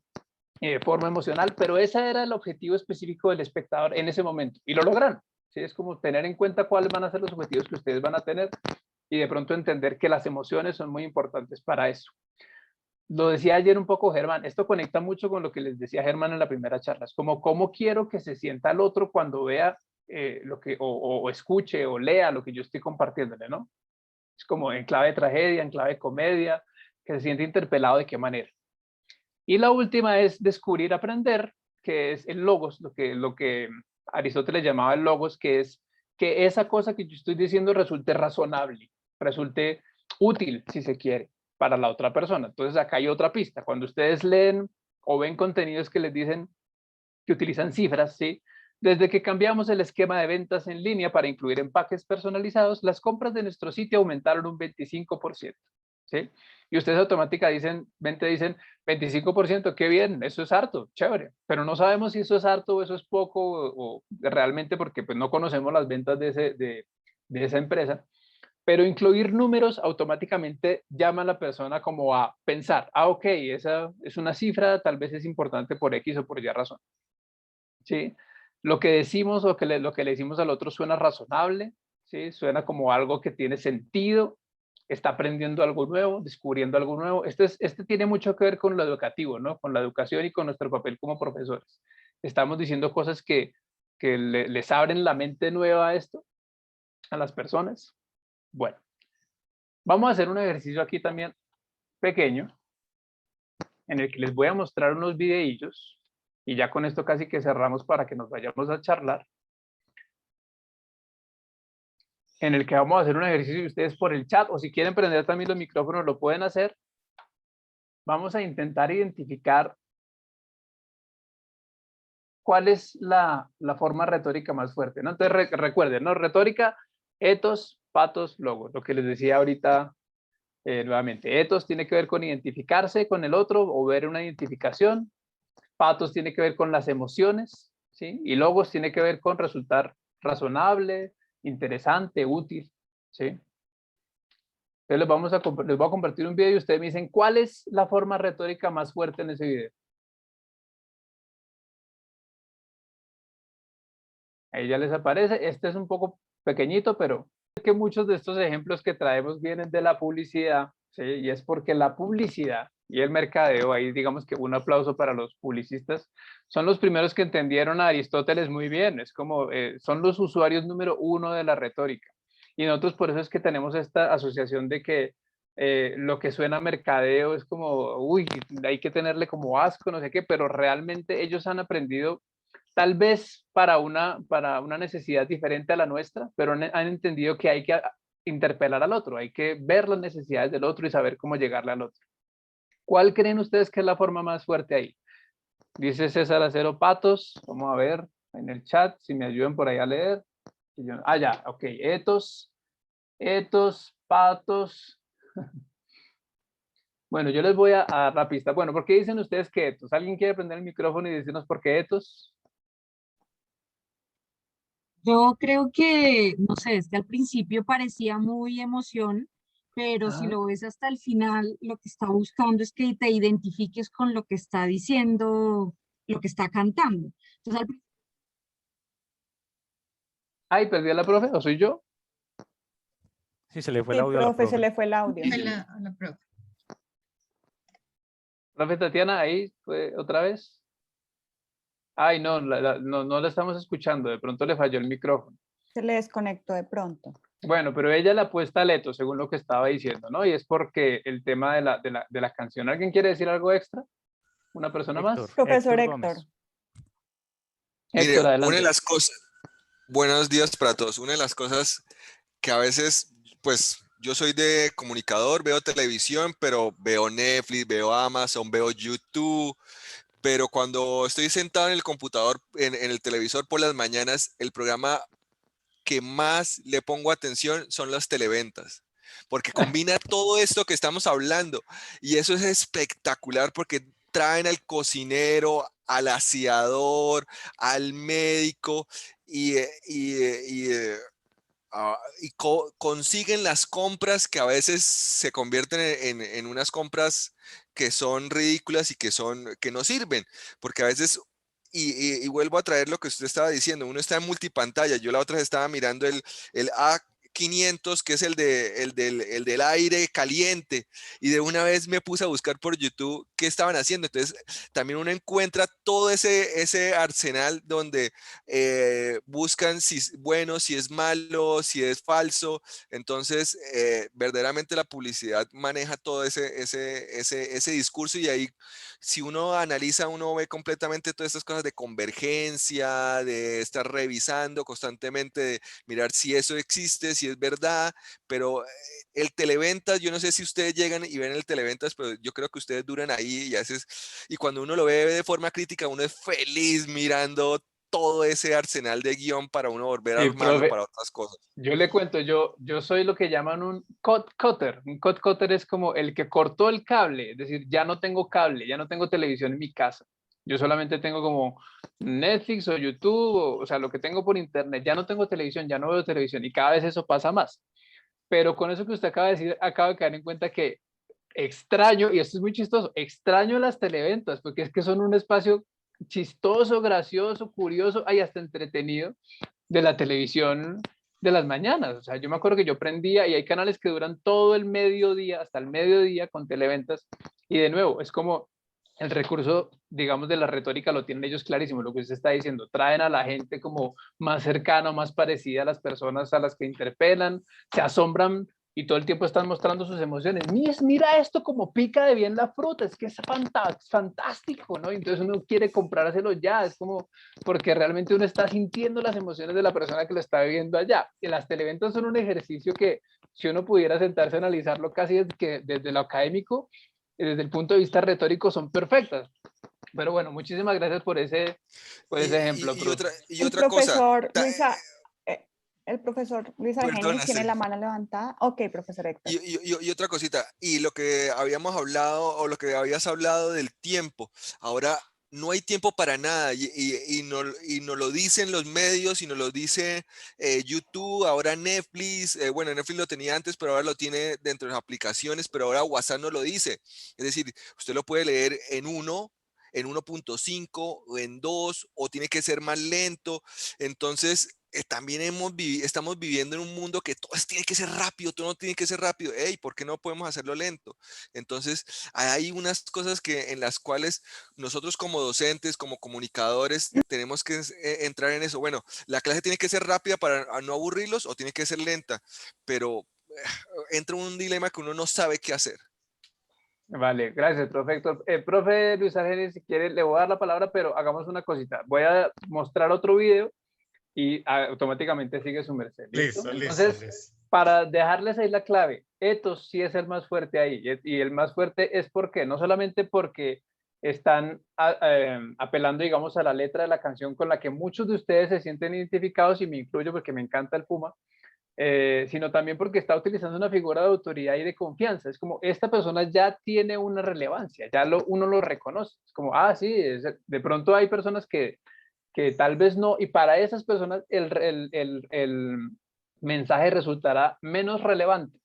forma emocional, pero ese era el objetivo específico del Espectador en ese momento, y lo lograron. ¿Sí? Es como tener en cuenta cuáles van a ser los objetivos que ustedes van a tener, y de pronto entender que las emociones son muy importantes para eso. Lo decía ayer un poco Germán, esto conecta mucho con lo que les decía Germán en la primera charla, es como cómo quiero que se sienta el otro cuando vea lo que, o escuche o lea lo que yo estoy compartiéndole, ¿no? Es como en clave de tragedia, en clave de comedia, que se siente interpelado de qué manera. Y la última es descubrir, aprender, que es el logos, lo que Aristóteles llamaba el logos, que es que esa cosa que yo estoy diciendo resulte razonable, resulte útil, si se quiere, para la otra persona. Entonces acá hay otra pista. Cuando ustedes leen o ven contenidos que les dicen que utilizan cifras, ¿sí? Desde que cambiamos el esquema de ventas en línea para incluir empaques personalizados, las compras de nuestro sitio aumentaron un 25%. ¿sí? Y ustedes automáticamente dicen 25%, qué bien, eso es harto, chévere, pero no sabemos si eso es harto o eso es poco o realmente porque pues, no conocemos las ventas de esa empresa. Pero incluir números automáticamente llama a la persona como a pensar, ok, esa es una cifra, tal vez es importante por X o por Y razón. ¿Sí? Lo que decimos o lo que le decimos al otro suena razonable, ¿sí? Suena como algo que tiene sentido, está aprendiendo algo nuevo, descubriendo algo nuevo. Este tiene mucho que ver con lo educativo, ¿no? Con la educación y con nuestro papel como profesores. Estamos diciendo cosas que les abren la mente nueva a esto, a las personas. Bueno, vamos a hacer un ejercicio aquí también pequeño, en el que les voy a mostrar unos videillos, y ya con esto casi que cerramos para que nos vayamos a charlar, en el que vamos a hacer un ejercicio y ustedes por el chat, o si quieren prender también los micrófonos, lo pueden hacer. Vamos a intentar identificar cuál es la forma retórica más fuerte, ¿no? Entonces recuerden, ¿no? Retórica, etos, patos, logos, lo que les decía ahorita nuevamente. Etos tiene que ver con identificarse con el otro o ver una identificación. Patos tiene que ver con las emociones, ¿sí? Y logos tiene que ver con resultar razonable, interesante, útil, ¿sí? Entonces les voy a compartir un video y ustedes me dicen cuál es la forma retórica más fuerte en ese video. Ahí ya les aparece. Este es un poco pequeñito, pero es que muchos de estos ejemplos que traemos vienen de la publicidad, ¿sí? Y es porque la publicidad y el mercadeo, ahí digamos que un aplauso para los publicistas, son los primeros que entendieron a Aristóteles muy bien. Es como, son los usuarios número uno de la retórica. Y nosotros por eso es que tenemos esta asociación de que lo que suena a mercadeo es como, uy, hay que tenerle como asco, no sé qué, pero realmente ellos han aprendido tal vez para una necesidad diferente a la nuestra, pero han entendido que hay que interpelar al otro, hay que ver las necesidades del otro y saber cómo llegarle al otro. ¿Cuál creen ustedes que es la forma más fuerte ahí? Dice César Acero Patos, vamos a ver en el chat, si me ayudan por ahí a leer. Ya, ok, etos, patos. Bueno, yo les voy a dar la pista. Bueno, ¿por qué dicen ustedes que etos? ¿Alguien quiere prender el micrófono y decirnos por qué etos? Yo creo que, no sé, es que al principio parecía muy emoción, pero si lo ves hasta el final, lo que está buscando es que te identifiques con lo que está diciendo, lo que está cantando. Entonces, Ay, perdí a la profe, ¿o soy yo? Sí, se le fue el audio. Profe, se le fue el audio. a la profe. Profe Tatiana, ahí otra vez. Ay, no, no la estamos escuchando, de pronto le falló el micrófono. Se le desconectó de pronto. Bueno, pero ella le ha puesto leto, según lo que estaba diciendo, ¿no? Y es porque el tema de la canción. ¿Alguien quiere decir algo extra? ¿Una persona más? Profesor Héctor. Mire, una de las cosas, buenos días para todos, una de las cosas que a veces, pues, yo soy de comunicador, veo televisión, pero veo Netflix, veo Amazon, veo YouTube, pero cuando estoy sentado en el computador, en el televisor por las mañanas, el programa que más le pongo atención son las televentas, porque combina todo esto que estamos hablando y eso es espectacular porque traen al cocinero, al aseador, al médico y consiguen las compras que a veces se convierten en unas compras que son ridículas y que no sirven, porque a veces, y vuelvo a traer lo que usted estaba diciendo, uno está en multipantalla, yo la otra vez estaba mirando el A500, que es el del aire caliente, y de una vez me puse a buscar por YouTube qué estaban haciendo. Entonces también uno encuentra todo ese arsenal donde buscan si es bueno, si es malo, si es falso. Entonces verdaderamente la publicidad maneja todo ese discurso, y ahí si uno analiza, uno ve completamente todas estas cosas de convergencia, de estar revisando constantemente, de mirar si eso existe, si es verdad, pero el televentas, yo no sé si ustedes llegan y ven el televentas, pero yo creo que ustedes duran ahí y cuando uno lo ve de forma crítica, uno es feliz mirando todo ese arsenal de guión para uno volver a armarlo para otras cosas. Yo le cuento, yo soy lo que llaman un cord cutter. Un cord cutter es como el que cortó el cable, es decir, ya no tengo cable, ya no tengo televisión en mi casa. Yo solamente tengo como Netflix o YouTube, o sea, lo que tengo por internet. Ya no tengo televisión, ya no veo televisión y cada vez eso pasa más. Pero con eso que usted acaba de decir, acabo de caer en cuenta que extraño, y esto es muy chistoso, extraño las televentas, porque es que son un espacio chistoso, gracioso, curioso y hasta entretenido de la televisión de las mañanas. O sea, yo me acuerdo que yo prendía y hay canales que duran todo el mediodía, hasta el mediodía con televentas. Y de nuevo, es como el recurso, digamos, de la retórica lo tienen ellos clarísimo, lo que usted está diciendo, traen a la gente como más cercana, más parecida a las personas a las que interpelan, se asombran y todo el tiempo están mostrando sus emociones. Mira esto como pica de bien la fruta, es que es fantástico, ¿no? Entonces uno quiere comprárselo ya, es como porque realmente uno está sintiendo las emociones de la persona que lo está viviendo allá. Y las televentas son un ejercicio que si uno pudiera sentarse a analizarlo casi desde lo académico, desde el punto de vista retórico, son perfectas. Pero bueno, muchísimas gracias por ese ejemplo. Y otra cosa. El profesor Luis Argenis tiene la mano levantada. Ok, profesor Héctor. Y otra cosita, y lo que habíamos hablado, o lo que habías hablado del tiempo, ahora no hay tiempo para nada, y no lo dicen los medios, y nos lo dice YouTube, ahora Netflix, bueno, Netflix lo tenía antes, pero ahora lo tiene dentro de las aplicaciones, pero ahora WhatsApp no lo dice. Es decir, usted lo puede leer en 1.5 o en 2, o tiene que ser más lento. Entonces, también estamos viviendo en un mundo que todo tiene que ser rápido, todo no tiene que ser rápido. Hey, ¿por qué no podemos hacerlo lento? Entonces, hay unas cosas en las cuales nosotros como docentes, como comunicadores, tenemos que entrar en eso. Bueno, la clase tiene que ser rápida para no aburrirlos, o tiene que ser lenta, pero entra un dilema que uno no sabe qué hacer. Vale, gracias, profe Héctor. Profe Luis Argenis, si quiere, le voy a dar la palabra, pero hagamos una cosita. Voy a mostrar otro video y automáticamente sigue su merced. Listo. Entonces, para dejarles ahí la clave, Ethos sí es el más fuerte ahí, y el más fuerte es porque, no solamente porque están apelando, digamos, a la letra de la canción con la que muchos de ustedes se sienten identificados, y me incluyo porque me encanta el Puma, sino también porque está utilizando una figura de autoridad y de confianza. Es como, esta persona ya tiene una relevancia, ya uno lo reconoce. Es como, sí, de pronto hay personas que tal vez no, y para esas personas el mensaje resultará menos relevante,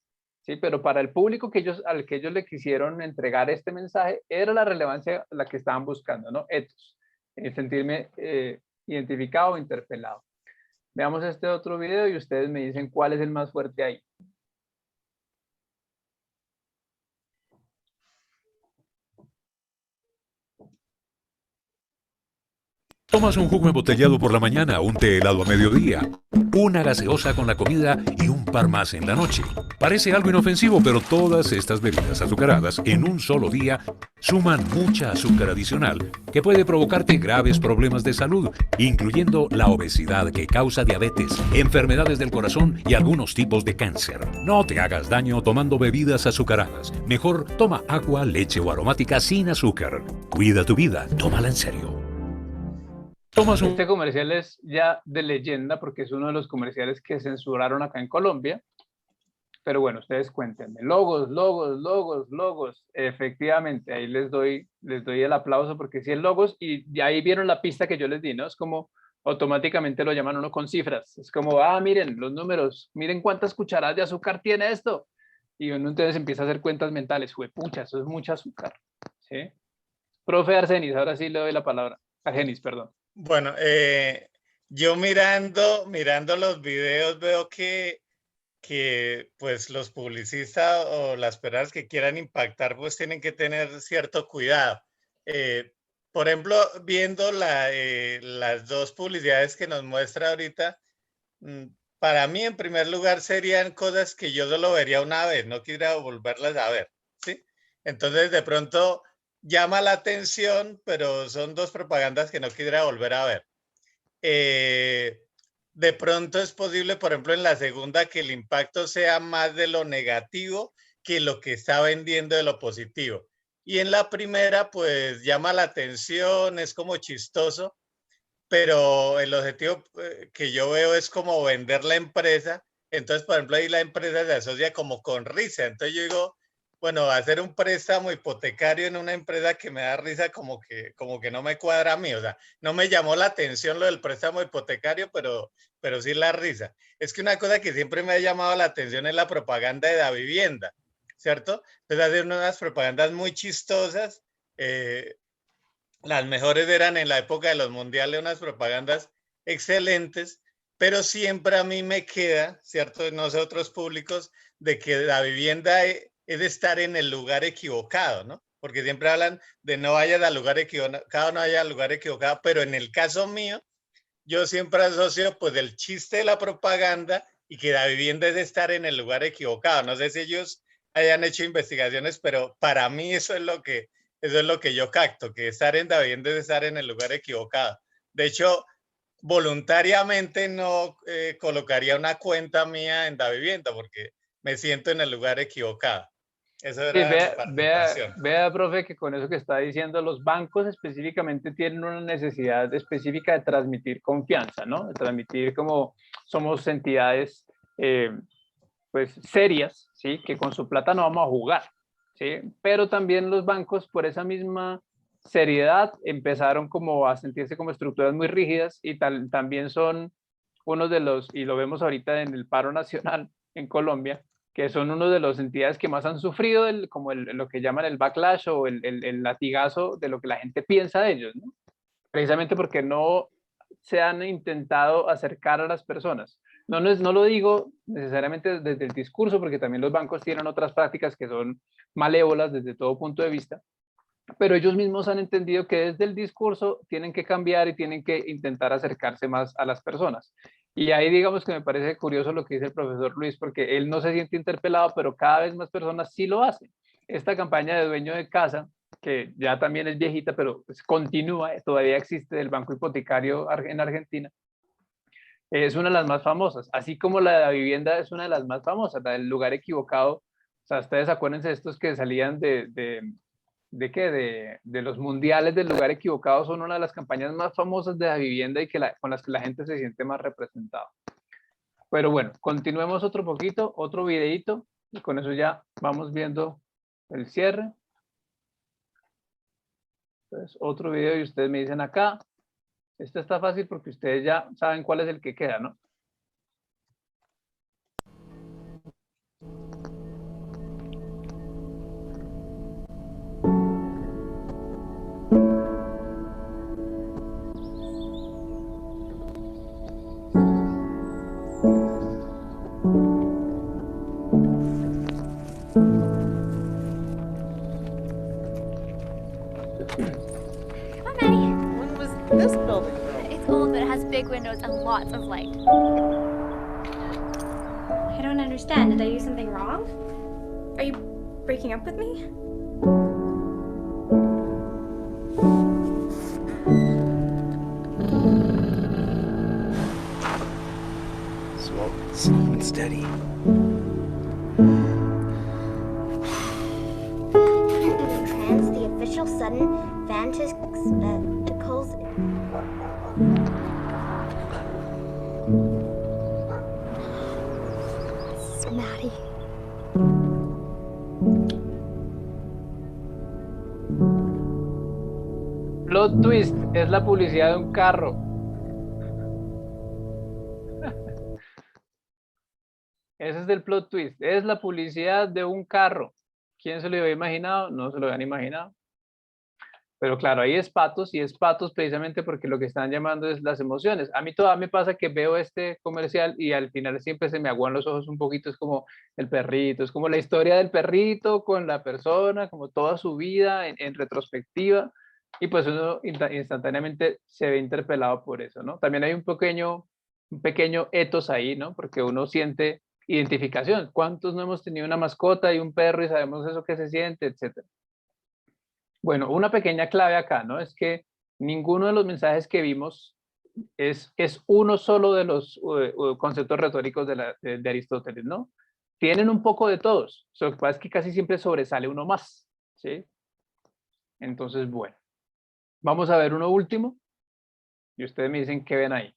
¿sí? Pero para el público al que ellos le quisieron entregar este mensaje, era la relevancia la que estaban buscando, ¿no? Ethos, sentirme identificado o interpelado. Veamos este otro video y ustedes me dicen cuál es el más fuerte ahí. Tomas un jugo embotellado por la mañana, un té helado a mediodía, una gaseosa con la comida y un par más en la noche. Parece algo inofensivo, pero todas estas bebidas azucaradas en un solo día suman mucha azúcar adicional que puede provocarte graves problemas de salud, incluyendo la obesidad que causa diabetes, enfermedades del corazón y algunos tipos de cáncer. No te hagas daño tomando bebidas azucaradas. Mejor toma agua, leche o aromática sin azúcar. Cuida tu vida, tómala en serio. Este comercial es ya de leyenda porque es uno de los comerciales que censuraron acá en Colombia. Pero bueno, ustedes cuéntenme. Logos. Efectivamente, ahí les doy el aplauso porque sí es logos, y ahí vieron la pista que yo les di, ¿no? Es como automáticamente lo llaman uno con cifras. Es como, miren los números, miren cuántas cucharadas de azúcar tiene esto. Y uno entonces empieza a hacer cuentas mentales. Juepucha, eso es mucho azúcar. ¿Sí? Profe Argenis, ahora sí le doy la palabra. Argenis, perdón. Bueno, yo mirando los videos veo que pues los publicistas o las personas que quieran impactar pues tienen que tener cierto cuidado. Por ejemplo, viendo las dos publicidades que nos muestra ahorita, para mí en primer lugar serían cosas que yo solo vería una vez, no quisiera volverlas a ver, ¿sí? Entonces de pronto llama la atención, pero son dos propagandas que no quisiera volver a ver. De pronto es posible, por ejemplo, en la segunda, que el impacto sea más de lo negativo que lo que está vendiendo de lo positivo. Y en la primera, pues llama la atención, es como chistoso, pero el objetivo que yo veo es como vender la empresa. Entonces, por ejemplo, ahí la empresa se asocia como con risa. Entonces yo digo, bueno, hacer un préstamo hipotecario en una empresa que me da risa como que no me cuadra a mí. O sea, no me llamó la atención lo del préstamo hipotecario, pero sí la risa. Es que una cosa que siempre me ha llamado la atención es la propaganda de la vivienda, ¿cierto? Entonces hacen unas propagandas muy chistosas. Las mejores eran en la época de los mundiales, unas propagandas excelentes, pero siempre a mí me queda, ¿cierto? No sé, otros públicos, de que la vivienda es de estar en el lugar equivocado, ¿no? Porque siempre hablan de no vayas al lugar equivocado, no vayas al lugar equivocado, pero en el caso mío, yo siempre asocio pues el chiste de la propaganda y que la vivienda es de estar en el lugar equivocado. No sé si ellos hayan hecho investigaciones, pero para mí eso es lo que yo capto, que estar en la vivienda es estar en el lugar equivocado. De hecho, voluntariamente no colocaría una cuenta mía en la vivienda porque me siento en el lugar equivocado. Eso era vea, profe, que con eso que está diciendo, los bancos específicamente tienen una necesidad específica de transmitir confianza, ¿no? De transmitir como somos entidades pues serias, ¿sí? Que con su plata no vamos a jugar, ¿sí? Pero también los bancos, por esa misma seriedad, empezaron como a sentirse como estructuras muy rígidas y también son uno de los, y lo vemos ahorita en el paro nacional en Colombia, que son uno de las entidades que más han sufrido lo que llaman el backlash o el latigazo de lo que la gente piensa de ellos, ¿no? Precisamente porque no se han intentado acercar a las personas. No lo digo necesariamente desde el discurso, porque también los bancos tienen otras prácticas que son malévolas desde todo punto de vista, pero ellos mismos han entendido que desde el discurso tienen que cambiar y tienen que intentar acercarse más a las personas. Y ahí digamos que me parece curioso lo que dice el profesor Luis, porque él no se siente interpelado, pero cada vez más personas sí lo hacen. Esta campaña de dueño de casa, que ya también es viejita, pero pues continúa, todavía existe, del banco hipotecario en Argentina, es una de las más famosas, así como la de la vivienda es una de las más famosas, la del lugar equivocado. O sea, ustedes acuérdense de estos que salían de los mundiales del lugar equivocado, son una de las campañas más famosas de la vivienda y con las que la gente se siente más representada. Pero bueno, continuemos otro poquito, otro videito, y con eso ya vamos viendo el cierre. Entonces, otro video y ustedes me dicen acá. Esto está fácil porque ustedes ya saben cuál es el que queda, ¿no? Big windows and lots of light. I don't understand. Did I do something wrong? Are you breaking up with me? Slow and steady. Trans, the official sudden vantage spectacles. Maddie. Plot twist, es la publicidad de un carro. Ese es el plot twist, es la publicidad de un carro. ¿Quién se lo había imaginado? No se lo habían imaginado. Pero claro, hay espatos y espatos precisamente porque lo que están llamando es las emociones. A mí todavía me pasa que veo este comercial y al final siempre se me aguan los ojos un poquito, es como el perrito, es como la historia del perrito con la persona, como toda su vida en retrospectiva, y pues uno instantáneamente se ve interpelado por eso, ¿no? También hay un pequeño ethos ahí, ¿no? Porque uno siente identificación. ¿Cuántos no hemos tenido una mascota y un perro y sabemos eso que se siente, etcétera? Bueno, una pequeña clave acá, ¿no? Es que ninguno de los mensajes que vimos es uno solo de los conceptos retóricos de Aristóteles, ¿no? Tienen un poco de todos. Lo que pasa es que casi siempre sobresale uno más, ¿sí? Entonces, bueno. Vamos a ver uno último. Y ustedes me dicen qué ven ahí.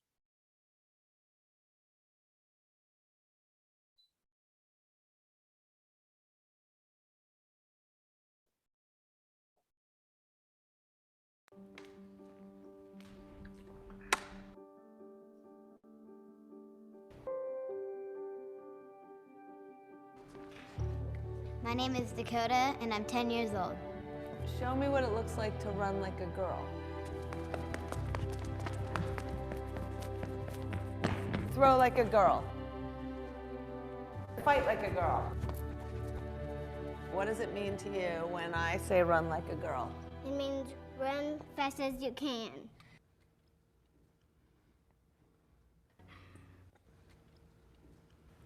My name is Dakota, and I'm 10 years old. Show me what it looks like to run like a girl. Throw like a girl. Fight like a girl. What does it mean to you when I say run like a girl? It means run fast as you can.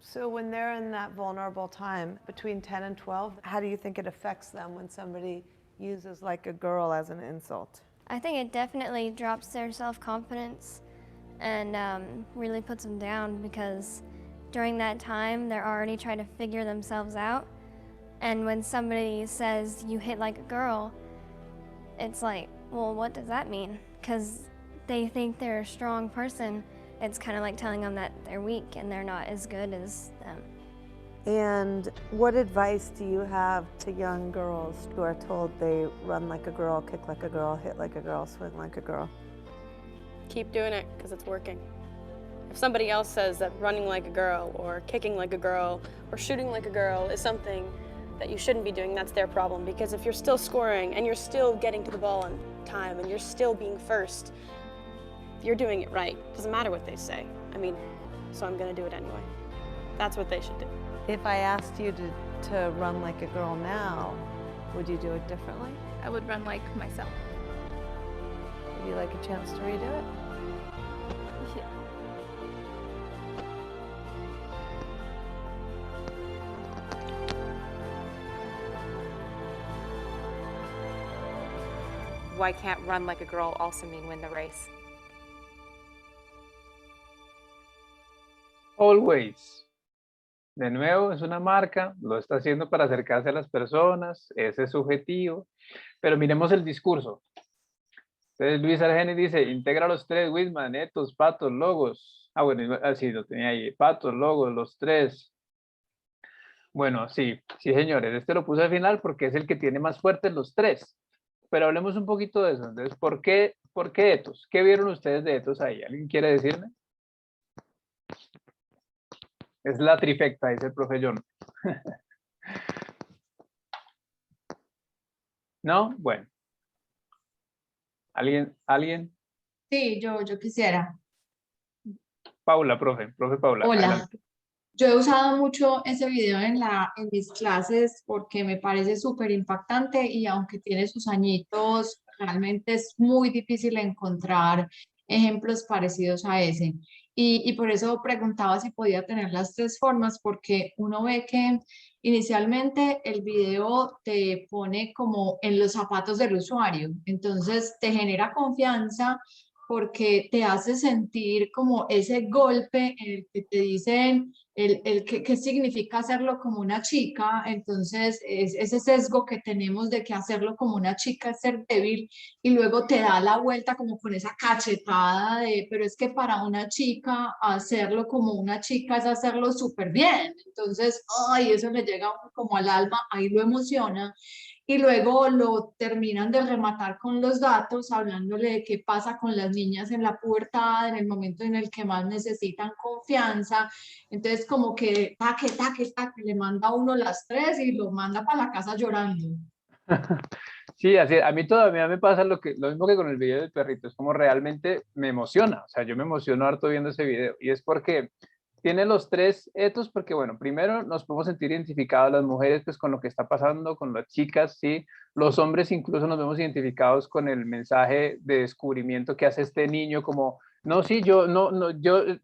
So when they're in that vulnerable time between 10 and 12, how do you think it affects them when somebody uses like a girl as an insult? I think it definitely drops their self-confidence and really puts them down, because during that time they're already trying to figure themselves out, and when somebody says you hit like a girl, it's like, well, what does that mean? Because they think they're a strong person. It's kind of like telling them that they're weak and they're not as good as them. And what advice do you have to young girls who are told they run like a girl, kick like a girl, hit like a girl, swing like a girl? Keep doing it, because it's working. If somebody else says that running like a girl or kicking like a girl or shooting like a girl is something that you shouldn't be doing, that's their problem. Because if you're still scoring and you're still getting to the ball on time and you're still being first, you're doing it right. Doesn't matter what they say. I mean, so I'm gonna do it anyway. That's what they should do. If I asked you to run like a girl now, would you do it differently? I would run like myself. Would you like a chance to redo it? Yeah. Why can't run like a girl also mean win the race? Always. De nuevo, es una marca, lo está haciendo para acercarse a las personas, ese es su objetivo, pero miremos el discurso. Entonces Luis Argeni dice, integra los tres, Whitman, etos, patos, logos. Ah, bueno, así lo tenía ahí, patos, logos, los tres. Bueno, sí, señores, este lo puse al final porque es el que tiene más fuertes los tres. Pero hablemos un poquito de eso. Entonces, ¿por qué etos? ¿Qué vieron ustedes de etos ahí? ¿Alguien quiere decirme? Es la trifecta, dice el profe John. ¿No? Bueno. ¿Alguien? Sí, yo quisiera. Paula, profe Paula. Hola. Adelante. Yo he usado mucho ese video en mis clases porque me parece súper impactante, y aunque tiene sus añitos, realmente es muy difícil encontrar ejemplos parecidos a ese. Y por eso preguntaba si podía tener las tres formas, porque uno ve que inicialmente el video te pone como en los zapatos del usuario, entonces te genera confianza porque te hace sentir como ese golpe en el que te dicen qué significa hacerlo como una chica. Entonces ese sesgo que tenemos de que hacerlo como una chica es ser débil, y luego te da la vuelta como con esa cachetada de, pero es que para una chica hacerlo como una chica es hacerlo súper bien. Entonces, ay, eso le llega como al alma, ahí lo emociona. Y luego lo terminan de rematar con los datos, hablándole de qué pasa con las niñas en la pubertad, en el momento en el que más necesitan confianza. Entonces, como que taque, le manda a uno las tres y lo manda para la casa llorando. Sí, así, a mí todavía me pasa lo mismo que con el video del perrito, es como realmente me emociona, o sea, yo me emociono harto viendo ese video, y es porque tiene los tres etos, porque bueno, primero nos podemos sentir identificados las mujeres pues con lo que está pasando, con las chicas, sí, los hombres incluso nos vemos identificados con el mensaje de descubrimiento que hace este niño, como, no, sí, yo,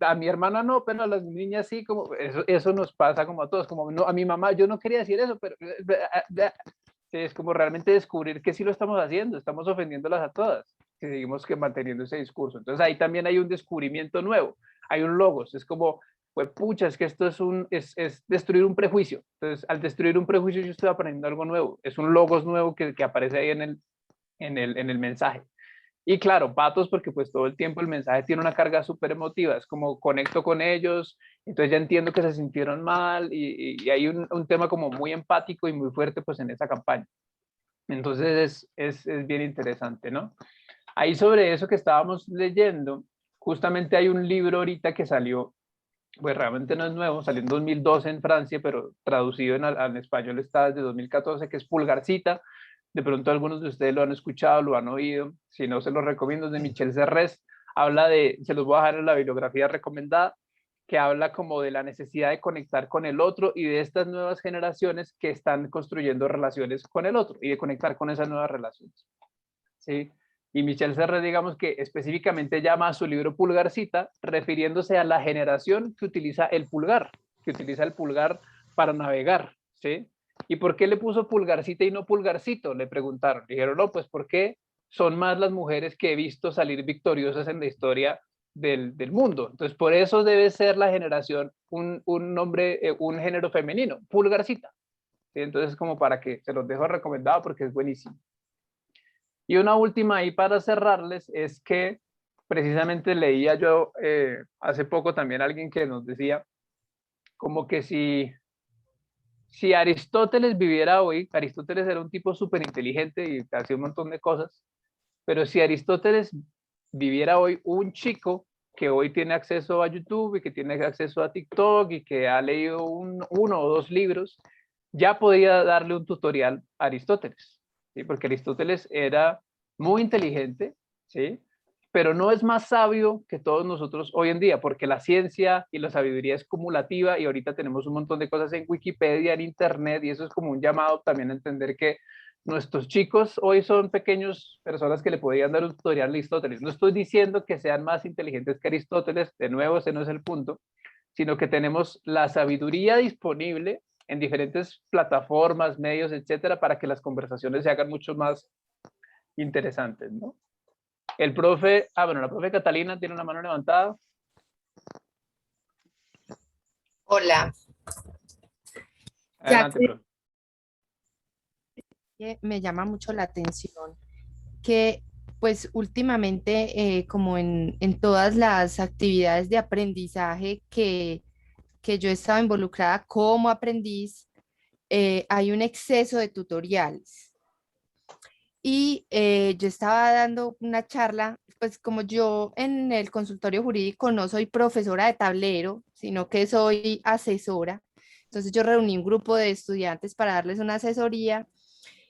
a mi hermana no, pero a las niñas sí, como, eso nos pasa como a todos, como, no, a mi mamá, yo no quería decir eso, pero, sí, es como realmente descubrir que sí lo estamos haciendo, estamos ofendiéndolas a todas, si seguimos manteniendo ese discurso, entonces ahí también hay un descubrimiento nuevo, hay un logos, es como, pues pucha, es que esto es destruir un prejuicio. Entonces, al destruir un prejuicio yo estoy aprendiendo algo nuevo. Es un logos nuevo que aparece ahí en el mensaje. Y claro, patos porque pues todo el tiempo el mensaje tiene una carga súper emotiva, es como conecto con ellos, entonces ya entiendo que se sintieron mal y hay un tema como muy empático y muy fuerte pues en esa campaña. Entonces es bien interesante, ¿no? Ahí sobre eso que estábamos leyendo, justamente hay un libro ahorita que salió, pues realmente no es nuevo, salió en 2012 en Francia, pero traducido en español está desde 2014, que es Pulgarcita. De pronto algunos de ustedes lo han escuchado, lo han oído, si no se los recomiendo, es de Michel Serres, habla de, se los voy a dejar en la bibliografía recomendada, que habla como de la necesidad de conectar con el otro y de estas nuevas generaciones que están construyendo relaciones con el otro y de conectar con esas nuevas relaciones. ¿Sí? Y Michel Serres, digamos que específicamente llama a su libro Pulgarcita, refiriéndose a la generación que utiliza el pulgar para navegar, ¿sí? ¿Y por qué le puso Pulgarcita y no Pulgarcito? Le preguntaron. Dijeron, no, pues porque son más las mujeres que he visto salir victoriosas en la historia del mundo. Entonces, por eso debe ser la generación un nombre, un género femenino, Pulgarcita. ¿Sí? Entonces, como para que se los dejo recomendado porque es buenísimo. Y una última ahí para cerrarles es que precisamente leía yo hace poco también alguien que nos decía como que si Aristóteles viviera hoy, Aristóteles era un tipo súper inteligente y hacía un montón de cosas, pero si Aristóteles viviera hoy, un chico que hoy tiene acceso a YouTube y que tiene acceso a TikTok y que ha leído uno o dos libros, ya podía darle un tutorial a Aristóteles, ¿sí? Porque Aristóteles era muy inteligente, ¿sí? Pero no es más sabio que todos nosotros hoy en día, porque la ciencia y la sabiduría es cumulativa y ahorita tenemos un montón de cosas en Wikipedia, en Internet, y eso es como un llamado también a entender que nuestros chicos hoy son pequeños personas que le podrían dar un tutorial a Aristóteles. No estoy diciendo que sean más inteligentes que Aristóteles, de nuevo, ese no es el punto, sino que tenemos la sabiduría disponible en diferentes plataformas, medios, etcétera, para que las conversaciones se hagan mucho más interesantes, ¿no? El profe, la profe Catalina tiene una mano levantada. Hola. Adelante, profe. Me llama mucho la atención que pues últimamente como en todas las actividades de aprendizaje que yo he estado involucrada como aprendiz, hay un exceso de tutoriales. Y yo estaba dando una charla, pues como yo en el consultorio jurídico no soy profesora de tablero, sino que soy asesora. Entonces yo reuní un grupo de estudiantes para darles una asesoría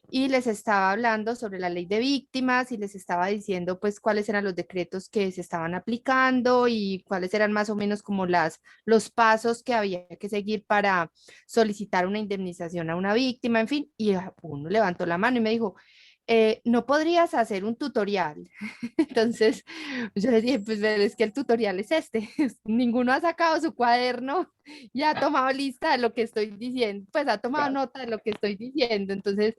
y les estaba hablando sobre la ley de víctimas y les estaba diciendo pues cuáles eran los decretos que se estaban aplicando y cuáles eran más o menos como los pasos que había que seguir para solicitar una indemnización a una víctima, en fin. Y uno levantó la mano y me dijo, ¿no podrías hacer un tutorial? Entonces yo le dije, pues es que el tutorial es este, ninguno ha sacado su cuaderno y ha tomado lista de lo que estoy diciendo, pues ha tomado nota de lo que estoy diciendo. Entonces,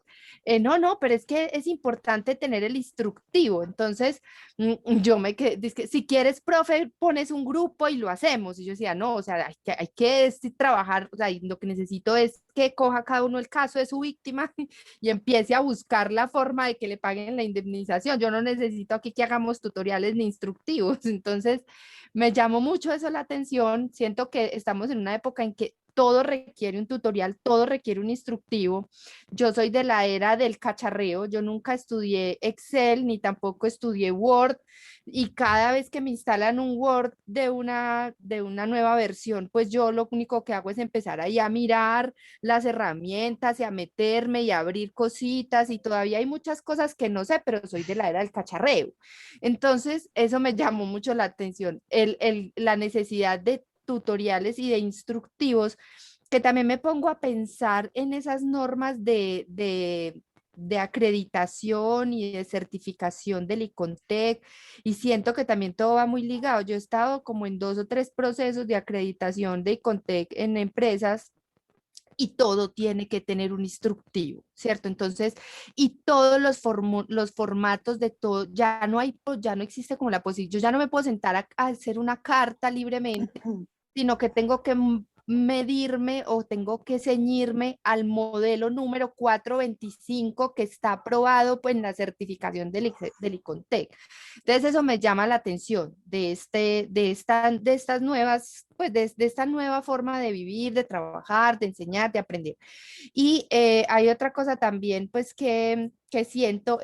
no, pero es que es importante tener el instructivo. Entonces yo me quedé, dije, si quieres, profe, pones un grupo y lo hacemos. Y yo decía, no, o sea, hay que trabajar, o sea, lo que necesito es que coja cada uno el caso de su víctima y empiece a buscar la forma de que le paguen la indemnización. Yo no necesito aquí que hagamos tutoriales ni instructivos. Entonces, me llamó mucho eso la atención. Siento que estamos en una época en que todo requiere un tutorial, todo requiere un instructivo. Yo soy de la era del cacharreo, yo nunca estudié Excel ni tampoco estudié Word y cada vez que me instalan un Word de una nueva versión, pues yo lo único que hago es empezar ahí a mirar las herramientas y a meterme y a abrir cositas y todavía hay muchas cosas que no sé, pero soy de la era del cacharreo. Entonces, eso me llamó mucho la atención, la necesidad de tutoriales y de instructivos, que también me pongo a pensar en esas normas de acreditación y de certificación del ICONTEC y siento que también todo va muy ligado. Yo he estado como en 2 o 3 procesos de acreditación de ICONTEC en empresas y todo tiene que tener un instructivo, ¿cierto? Entonces, y todos los formatos de todo, ya no existe como la posibilidad, yo ya no me puedo sentar a hacer una carta libremente, sino que tengo que medirme o tengo que ceñirme al modelo número 425 que está aprobado pues, en la certificación del ICONTEC. Entonces eso me llama la atención de estas nuevas, pues de esta nueva forma de vivir, de trabajar, de enseñar, de aprender. Y hay otra cosa también pues que siento,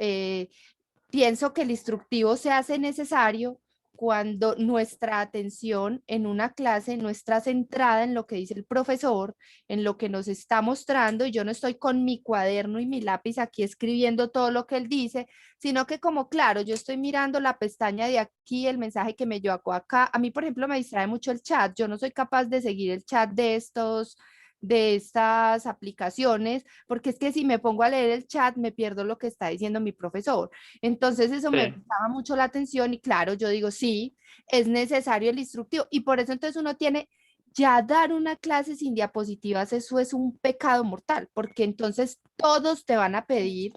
pienso que el instructivo se hace necesario cuando nuestra atención en una clase no está centrada en lo que dice el profesor, en lo que nos está mostrando, y yo no estoy con mi cuaderno y mi lápiz aquí escribiendo todo lo que él dice, sino que como, claro, yo estoy mirando la pestaña de aquí, el mensaje que me llegó acá. A mí, por ejemplo, me distrae mucho el chat. Yo no soy capaz de seguir el chat de estas aplicaciones, porque es que si me pongo a leer el chat me pierdo lo que está diciendo mi profesor. Entonces eso me llama mucho la atención y claro, yo digo, sí, es necesario el instructivo y por eso entonces uno tiene, ya dar una clase sin diapositivas, eso es un pecado mortal, porque entonces todos te van a pedir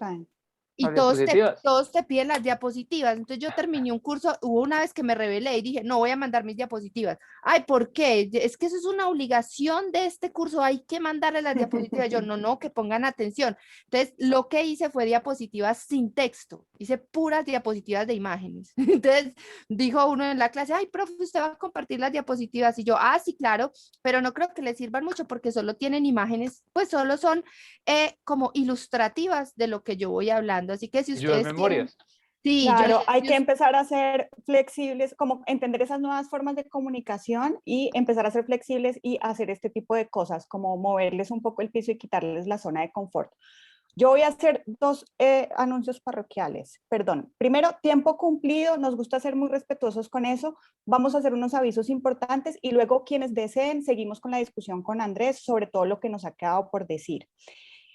y todos te piden las diapositivas. Entonces yo terminé un curso, hubo una vez que me rebelé y dije, no voy a mandar mis diapositivas. Ay, ¿por qué? Es que eso es una obligación de este curso, hay que mandarle las diapositivas. Yo, no, que pongan atención. Entonces lo que hice fue diapositivas sin texto, hice puras diapositivas de imágenes. Entonces dijo uno en la clase, ay, profe, ¿usted va a compartir las diapositivas? Y yo, sí, claro, pero no creo que les sirvan mucho porque solo tienen imágenes, pues solo son como ilustrativas de lo que yo voy hablando. Así que si ustedes memorias. Sí, claro, hay que empezar a ser flexibles, como entender esas nuevas formas de comunicación y empezar a ser flexibles y hacer este tipo de cosas, como moverles un poco el piso y quitarles la zona de confort. Yo voy a hacer dos anuncios parroquiales. Perdón. Primero, tiempo cumplido. Nos gusta ser muy respetuosos con eso. Vamos a hacer unos avisos importantes y luego quienes deseen seguimos con la discusión con Andrés sobre todo lo que nos ha quedado por decir.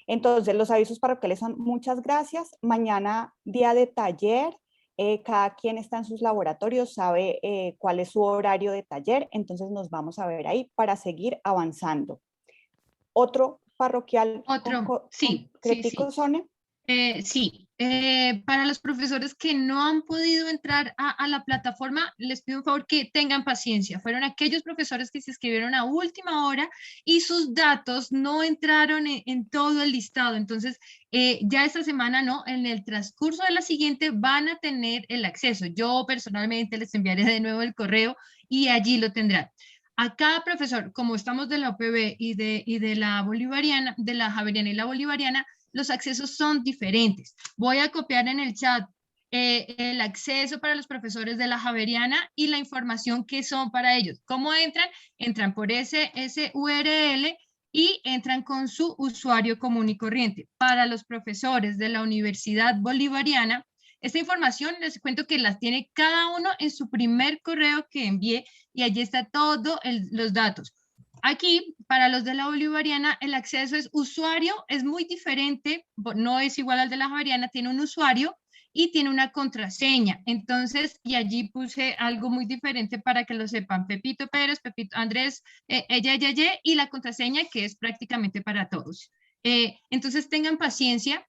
Entonces, los avisos parroquiales son muchas gracias. Mañana, día de taller. Cada quien está en sus laboratorios, sabe cuál es su horario de taller. Entonces, nos vamos a ver ahí para seguir avanzando. Otro parroquial. Sí. Sone. Sí, para los profesores que no han podido entrar a la plataforma, les pido un favor que tengan paciencia. Fueron aquellos profesores que se inscribieron a última hora y sus datos no entraron en todo el listado. Entonces, ya esta semana no, en el transcurso de la siguiente van a tener el acceso. Yo personalmente les enviaré de nuevo el correo y allí lo tendrán. A cada profesor, como estamos de la UPB y de la bolivariana, de la javeriana y la bolivariana, los accesos son diferentes. Voy a copiar en el chat el acceso para los profesores de la javeriana y la información que son para ellos. ¿Cómo entran? Entran por ese URL y entran con su usuario común y corriente. Para los profesores de la Universidad Bolivariana, esta información les cuento que las tiene cada uno en su primer correo que envié y allí está todos los datos. Aquí, para los de la bolivariana, el acceso es usuario, es muy diferente, no es igual al de la javeriana, tiene un usuario y tiene una contraseña. Entonces, y allí puse algo muy diferente para que lo sepan. Pepito Pérez, Pepito Andrés, ella, y la contraseña que es prácticamente para todos. Entonces, tengan paciencia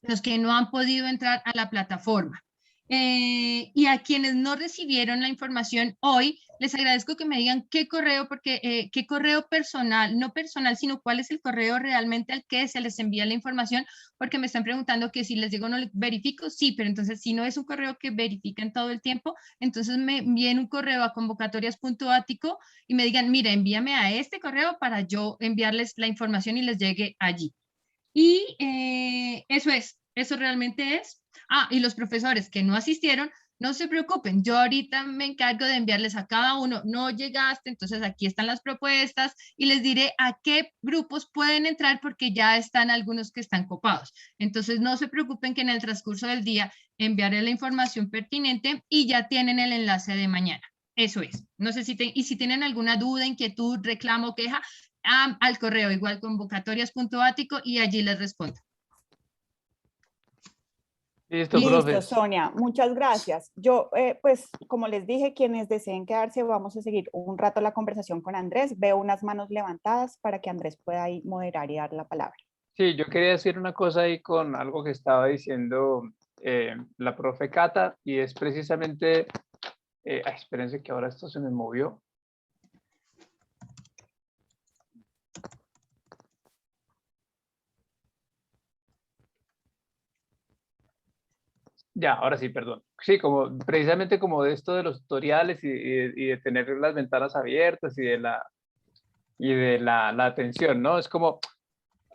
los que no han podido entrar a la plataforma. Y a quienes no recibieron la información hoy, les agradezco que me digan qué correo, porque qué correo personal, no personal, sino cuál es el correo realmente al que se les envía la información, porque me están preguntando que si les digo no les verifico, sí, pero entonces si no es un correo que verifican todo el tiempo, entonces me envíen un correo a convocatorias.atico y me digan, mira, envíame a este correo para yo enviarles la información y les llegue allí. Y eso realmente es. Y los profesores que no asistieron, no se preocupen, yo ahorita me encargo de enviarles a cada uno, no llegaste, entonces aquí están las propuestas y les diré a qué grupos pueden entrar porque ya están algunos que están copados. Entonces no se preocupen que en el transcurso del día enviaré la información pertinente y ya tienen el enlace de mañana. Eso es. No sé si tienen alguna duda, inquietud, reclamo, queja, al correo igual convocatorias.atico y allí les respondo. Listo, Sonia, muchas gracias. Yo, pues, como les dije, quienes deseen quedarse, vamos a seguir un rato la conversación con Andrés. Veo unas manos levantadas para que Andrés pueda ahí moderar y dar la palabra. Sí, yo quería decir una cosa ahí con algo que estaba diciendo la profe Cata, y es precisamente, espérense que ahora esto se me movió. Ya, ahora sí, perdón. Sí, como precisamente como de esto de los tutoriales y de tener las ventanas abiertas y de la atención, ¿no? Es como,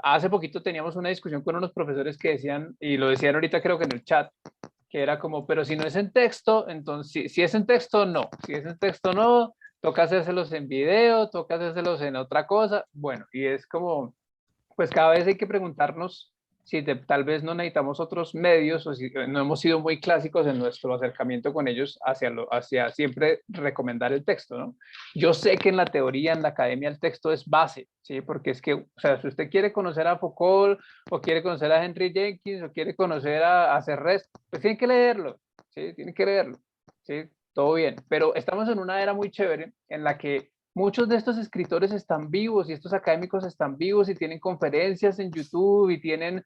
hace poquito teníamos una discusión con unos profesores que decían, y lo decían ahorita creo que en el chat, que era como, pero si no es en texto, entonces, si es en texto, no. Si es en texto, no. Toca hacérselos en video, toca hacérselos en otra cosa. Bueno, y es como, pues cada vez hay que preguntarnos si tal vez no necesitamos otros medios o si no hemos sido muy clásicos en nuestro acercamiento con ellos hacia siempre recomendar el texto, ¿no? Yo sé que en la teoría, en la academia, el texto es base, ¿sí? Porque es que, o sea, si usted quiere conocer a Foucault o quiere conocer a Henry Jenkins o quiere conocer a Serres, pues tiene que leerlo, ¿sí? Tiene que leerlo, ¿sí? Todo bien, pero estamos en una era muy chévere en la que muchos de estos escritores están vivos y estos académicos están vivos y tienen conferencias en YouTube y tienen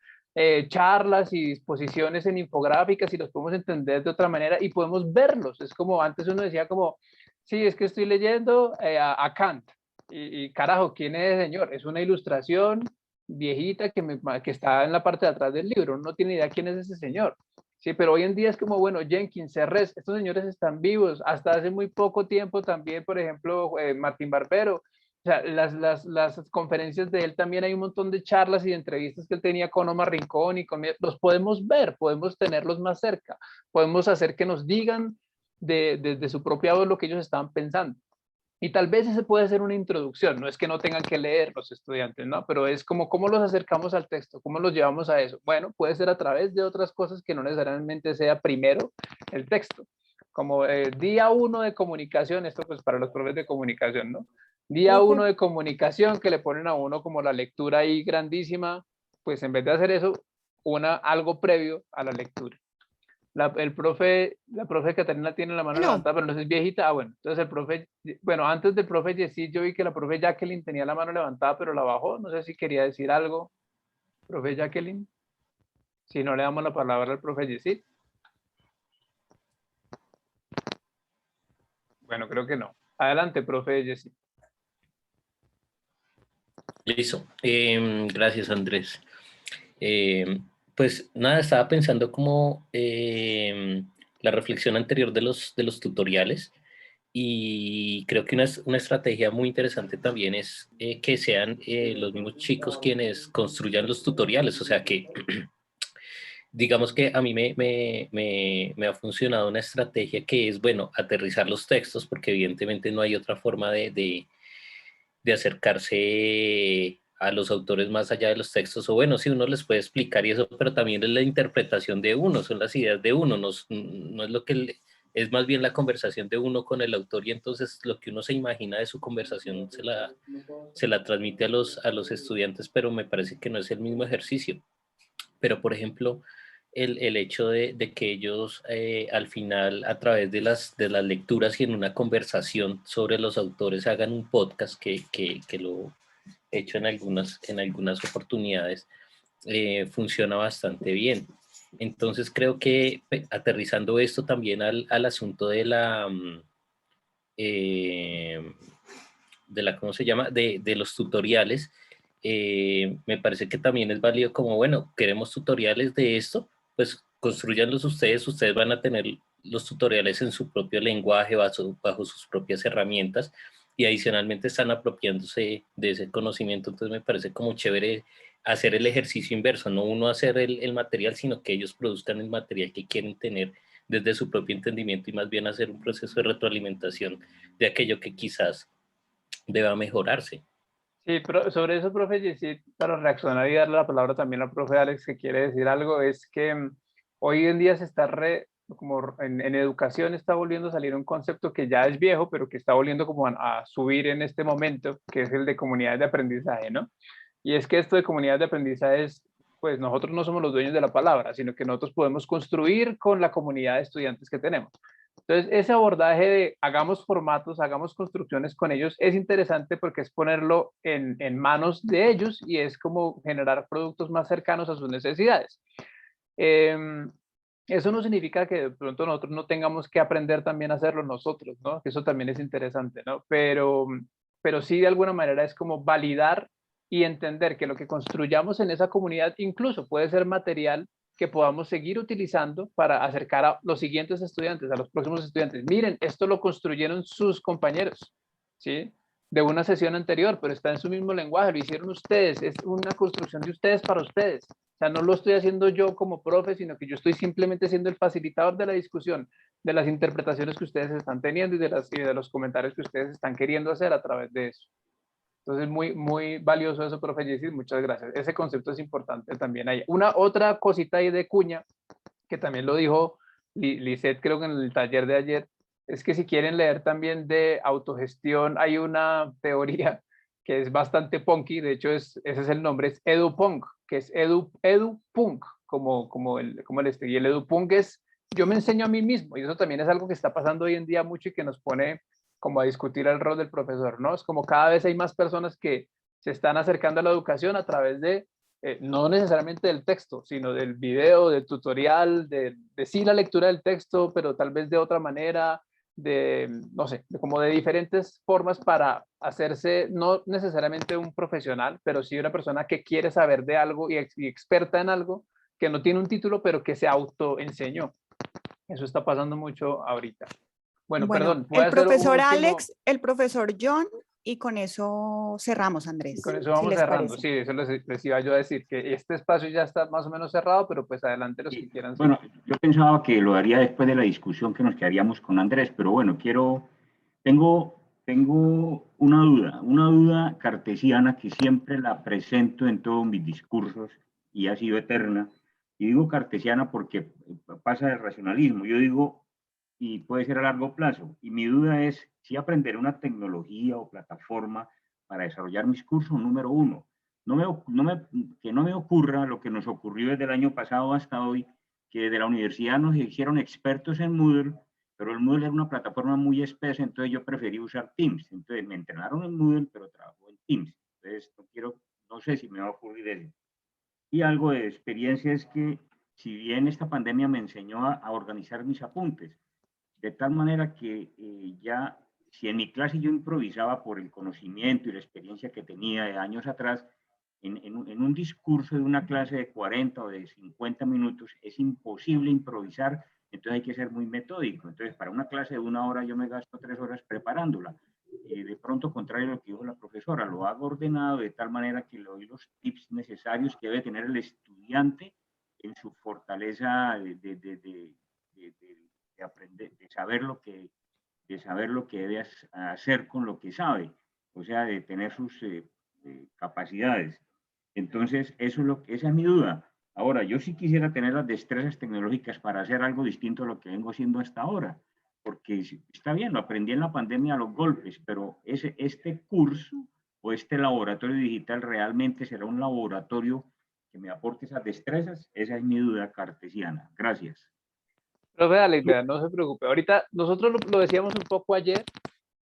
charlas y disposiciones en infográficas y los podemos entender de otra manera y podemos verlos. Es como antes uno decía como, sí, es que estoy leyendo a Kant y carajo, ¿quién es ese señor? Es una ilustración viejita que está en la parte de atrás del libro, uno no tiene idea quién es ese señor. Sí, pero hoy en día es como, bueno, Jenkins, Serres, estos señores están vivos. Hasta hace muy poco tiempo también, por ejemplo, Martín Barbero. O sea, las conferencias de él también hay un montón de charlas y de entrevistas que él tenía con Omar Rincón y con... Los podemos ver, podemos tenerlos más cerca. Podemos hacer que nos digan de su propia voz lo que ellos estaban pensando. Y tal vez ese puede ser una introducción, no es que no tengan que leer los estudiantes, ¿no? Pero es como cómo los acercamos al texto, cómo los llevamos a eso. Bueno, puede ser a través de otras cosas que no necesariamente sea primero el texto. Como día 1 de comunicación, esto pues para los profes de comunicación, ¿no? Día 1 de comunicación que le ponen a uno como la lectura ahí grandísima, pues en vez de hacer eso, algo previo a la lectura. La profe Catarina tiene la mano levantada, pero no es viejita. Ah, bueno, entonces el profe, bueno, antes del profe Yesid, yo vi que la profe Jacqueline tenía la mano levantada, pero la bajó. No sé si quería decir algo. Profe Jacqueline. Si no, le damos la palabra al profe Yesid. Bueno, creo que no. Adelante, profe Yesid. Listo. Gracias, Andrés. Pues nada, estaba pensando como la reflexión anterior de los tutoriales y creo que una estrategia muy interesante también es que sean los mismos chicos quienes construyan los tutoriales, o sea que digamos que a mí me ha funcionado una estrategia que es, bueno, aterrizar los textos porque evidentemente no hay otra forma de acercarse a los autores más allá de los textos, o bueno, sí, uno les puede explicar y eso, pero también es la interpretación de uno, son las ideas de uno, no es lo que es más bien la conversación de uno con el autor y entonces lo que uno se imagina de su conversación se la transmite a los estudiantes, pero me parece que no es el mismo ejercicio. Pero, por ejemplo, el hecho de que ellos al final, a través de las lecturas y en una conversación sobre los autores, hagan un podcast que lo he hecho en algunas oportunidades, funciona bastante bien. Entonces creo que aterrizando esto también al asunto de la ¿cómo se llama? De los tutoriales, me parece que también es válido como, bueno, queremos tutoriales de esto, pues construyanlos ustedes van a tener los tutoriales en su propio lenguaje, bajo sus propias herramientas, y adicionalmente están apropiándose de ese conocimiento, entonces me parece como chévere hacer el ejercicio inverso, no uno hacer el material, sino que ellos produzcan el material que quieren tener desde su propio entendimiento y más bien hacer un proceso de retroalimentación de aquello que quizás deba mejorarse. Sí, pero sobre eso, profe Yesid, para reaccionar y darle la palabra también al profe Alex que quiere decir algo, es que hoy en día se está como en educación está volviendo a salir un concepto que ya es viejo, pero que está volviendo como a subir en este momento, que es el de comunidades de aprendizaje, ¿no? Y es que esto de comunidades de aprendizaje es, pues nosotros no somos los dueños de la palabra, sino que nosotros podemos construir con la comunidad de estudiantes que tenemos. Entonces, ese abordaje de hagamos formatos, hagamos construcciones con ellos es interesante porque es ponerlo en manos de ellos y es como generar productos más cercanos a sus necesidades. Eso no significa que de pronto nosotros no tengamos que aprender también a hacerlo nosotros, ¿no? Que eso también es interesante, ¿no? Pero sí de alguna manera es como validar y entender que lo que construyamos en esa comunidad incluso puede ser material que podamos seguir utilizando para acercar a los siguientes estudiantes, a los próximos estudiantes. Miren, esto lo construyeron sus compañeros, ¿sí? De una sesión anterior, pero está en su mismo lenguaje, lo hicieron ustedes, es una construcción de ustedes para ustedes. O sea, no lo estoy haciendo yo como profe, sino que yo estoy simplemente siendo el facilitador de la discusión, de las interpretaciones que ustedes están teniendo y de los comentarios que ustedes están queriendo hacer a través de eso. Entonces, muy valioso eso, profe Jessy, muchas gracias. Ese concepto es importante también ahí. Otra cosita ahí de cuña, que también lo dijo Lisette, creo que en el taller de ayer, es que si quieren leer también de autogestión, hay una teoría que es bastante punky, de hecho ese es el nombre, es EduPunk, que es EduPunk, como el y el EduPunk es, yo me enseño a mí mismo, y eso también es algo que está pasando hoy en día mucho y que nos pone como a discutir el rol del profesor, ¿no? Es como cada vez hay más personas que se están acercando a la educación a través de, no necesariamente del texto, sino del video, del tutorial, de sí la lectura del texto, pero tal vez de otra manera, no sé, como de diferentes formas para hacerse, no necesariamente un profesional, pero sí una persona que quiere saber de algo y experta en algo, que no tiene un título, pero que se autoenseñó. Eso está pasando mucho ahorita. Bueno, perdón. El profesor Alex, el profesor John, y con eso cerramos, Andrés. Con eso vamos cerrando, sí, eso les iba yo a decir, que este espacio ya está más o menos cerrado, pero pues adelante los que quieran. Bueno, yo pensaba que lo haría después de la discusión que nos quedaríamos con Andrés, pero bueno, tengo una duda cartesiana que siempre la presento en todos mis discursos y ha sido eterna. Y digo cartesiana porque pasa del racionalismo. Yo digo, y puede ser a largo plazo. Y mi duda es si aprender una tecnología o plataforma para desarrollar mis cursos, número uno. Que no me ocurra lo que nos ocurrió desde el año pasado hasta hoy, que de la universidad nos hicieron expertos en Moodle, pero el Moodle era una plataforma muy espesa, entonces yo preferí usar Teams. Entonces me entrenaron en Moodle, pero trabajo en Teams. Entonces no sé si me va a ocurrir eso. Y algo de experiencia es que, si bien esta pandemia me enseñó a organizar mis apuntes, de tal manera que ya, si en mi clase yo improvisaba por el conocimiento y la experiencia que tenía de años atrás, en un discurso de una clase de 40 o de 50 minutos es imposible improvisar, entonces hay que ser muy metódico. Entonces, para una clase de 1 hora yo me gasto 3 horas preparándola. De pronto, contrario a lo que dijo la profesora, lo hago ordenado de tal manera que le doy los tips necesarios que debe tener el estudiante en su fortaleza de aprender, de saber lo que debe hacer con lo que sabe, o sea, de tener sus capacidades. Entonces, esa es mi duda. Ahora, yo sí quisiera tener las destrezas tecnológicas para hacer algo distinto a lo que vengo haciendo hasta ahora, porque está bien, lo aprendí en la pandemia a los golpes, pero este curso o este laboratorio digital realmente será un laboratorio que me aporte esas destrezas. Esa es mi duda cartesiana. Gracias. Profe Alex, no se preocupe. Ahorita nosotros lo decíamos un poco ayer,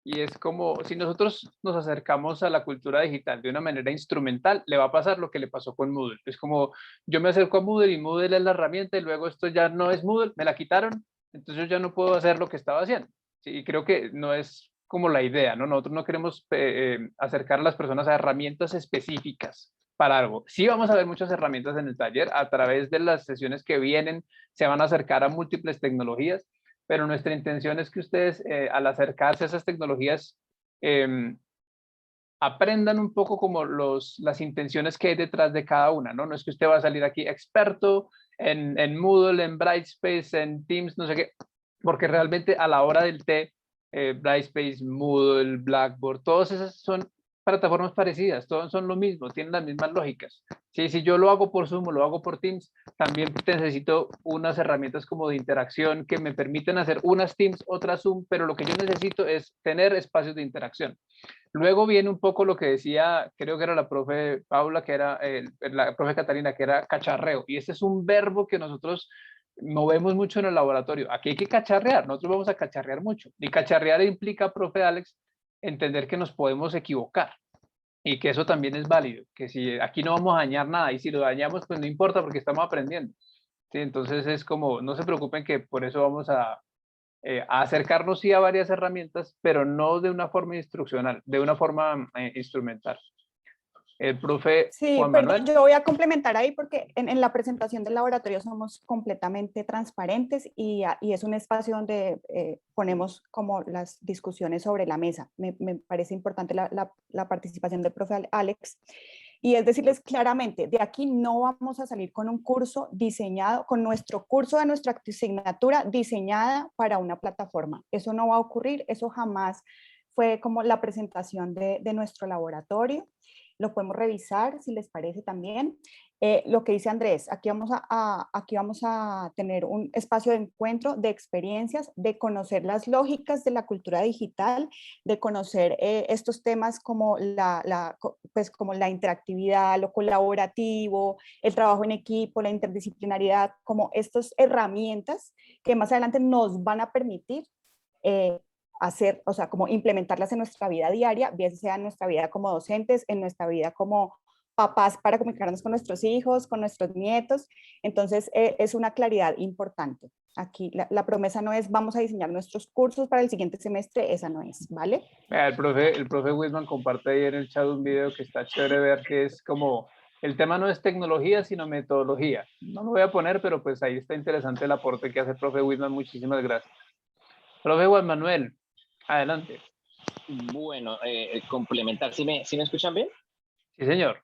y es como si nosotros nos acercamos a la cultura digital de una manera instrumental, le va a pasar lo que le pasó con Moodle. Es como yo me acerco a Moodle y Moodle es la herramienta y luego esto ya no es Moodle, me la quitaron, entonces yo ya no puedo hacer lo que estaba haciendo. Sí, y creo que no es como la idea, ¿no? Nosotros no queremos acercar a las personas a herramientas específicas para algo. Sí vamos a ver muchas herramientas en el taller, a través de las sesiones que vienen se van a acercar a múltiples tecnologías, pero nuestra intención es que ustedes al acercarse a esas tecnologías aprendan un poco como las intenciones que hay detrás de cada una, ¿no? No es que usted va a salir aquí experto en Moodle, en Brightspace, en Teams, no sé qué, porque realmente a la hora del té, Brightspace, Moodle, Blackboard, todas esas son plataformas parecidas, todos son lo mismo, tienen las mismas lógicas. Sí, si yo lo hago por Zoom o lo hago por Teams, también necesito unas herramientas como de interacción que me permiten hacer unas Teams, otras Zoom, pero lo que yo necesito es tener espacios de interacción. Luego viene un poco lo que decía, creo que era la profe Paula, que era la profe Catalina, que era cacharreo, y ese es un verbo que nosotros movemos mucho en el laboratorio. Aquí hay que cacharrear, nosotros vamos a cacharrear mucho, y cacharrear implica, profe Alex, entender que nos podemos equivocar y que eso también es válido, que si aquí no vamos a dañar nada y si lo dañamos pues no importa porque estamos aprendiendo. ¿Sí? Entonces es como, no se preocupen que por eso vamos a acercarnos sí a varias herramientas, pero no de una forma instruccional, de una forma instrumental. El profe Sí, Juan perdón, Manuel. yo voy a complementar ahí porque en la presentación del laboratorio somos completamente transparentes y es un espacio donde ponemos como las discusiones sobre la mesa. Me parece importante la participación del profe Alex. Y es decirles claramente, de aquí no vamos a salir con un curso diseñado, con nuestro curso de nuestra asignatura diseñada para una plataforma. Eso no va a ocurrir, eso jamás fue como la presentación de nuestro laboratorio. Lo podemos revisar si les parece también. Lo que dice Andrés, aquí vamos a tener un espacio de encuentro, de experiencias, de conocer las lógicas de la cultura digital, de conocer estos temas como como la interactividad, lo colaborativo, el trabajo en equipo, la interdisciplinariedad, como estas herramientas que más adelante nos van a permitir hacer, o sea, como implementarlas en nuestra vida diaria, bien sea en nuestra vida como docentes, en nuestra vida como papás para comunicarnos con nuestros hijos, con nuestros nietos. Entonces, es una claridad importante. Aquí la promesa no es vamos a diseñar nuestros cursos para el siguiente semestre, esa no es, ¿vale? El profe Wisman comparte ahí en el chat un video que está chévere ver, que es como, el tema no es tecnología, sino metodología. No lo voy a poner, pero pues ahí está interesante el aporte que hace el profe Wisman. Muchísimas gracias. Profe Juan Manuel, adelante. Bueno, complementar, ¿sí me escuchan bien? Sí, señor.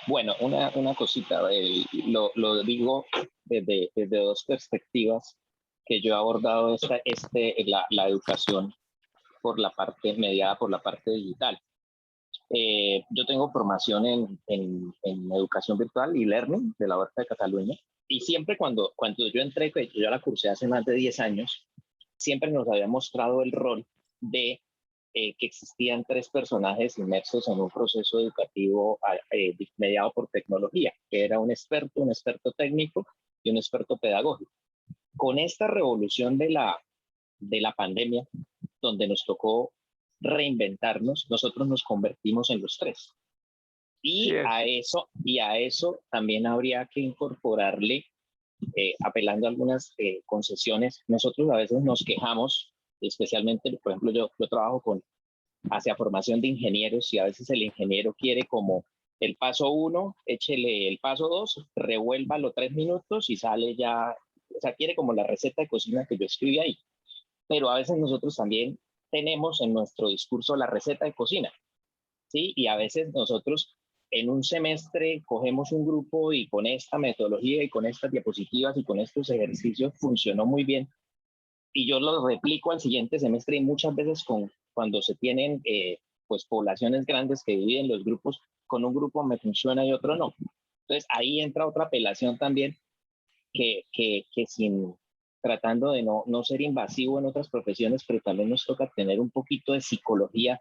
Bueno, una cosita, lo digo desde dos perspectivas que yo he abordado la educación mediada por la parte digital. Yo tengo formación en educación virtual y learning de la Huerta de Cataluña, y siempre cuando yo entré, que yo la cursé hace más de 10 años, siempre nos había mostrado el rol de que existían 3 personajes inmersos en un proceso educativo mediado por tecnología, que era un experto técnico y un experto pedagógico. Con esta revolución de la pandemia, donde nos tocó reinventarnos, nosotros nos convertimos en los 3. Y a eso también habría que incorporarle, apelando a algunas concesiones. Nosotros a veces nos quejamos, especialmente, por ejemplo, yo trabajo hacia formación de ingenieros, y a veces el ingeniero quiere como el paso 1, échele el paso 2, revuélvalo 3 minutos y sale ya, o sea, quiere como la receta de cocina que yo escribí ahí. Pero a veces nosotros también tenemos en nuestro discurso la receta de cocina, ¿sí? Y a veces nosotros en un semestre cogemos un grupo y con esta metodología y con estas diapositivas y con estos ejercicios funcionó muy bien, y yo lo replico al siguiente semestre, y muchas veces cuando se tienen pues poblaciones grandes que dividen los grupos, con un grupo me funciona y otro no. Entonces ahí entra otra apelación también, que tratando de no ser invasivo en otras profesiones, pero también nos toca tener un poquito de psicología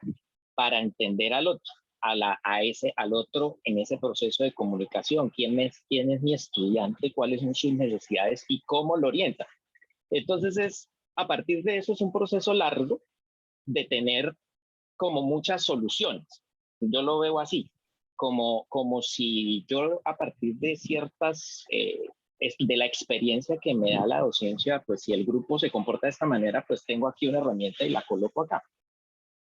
para entender al otro, al otro en ese proceso de comunicación. ¿Quién es mi estudiante? ¿Cuáles son sus necesidades? ¿Y cómo lo orienta? Entonces, a partir de eso es un proceso largo de tener como muchas soluciones. Yo lo veo así, como si yo a partir de ciertas, de la experiencia que me da la docencia, pues si el grupo se comporta de esta manera, pues tengo aquí una herramienta y la coloco acá.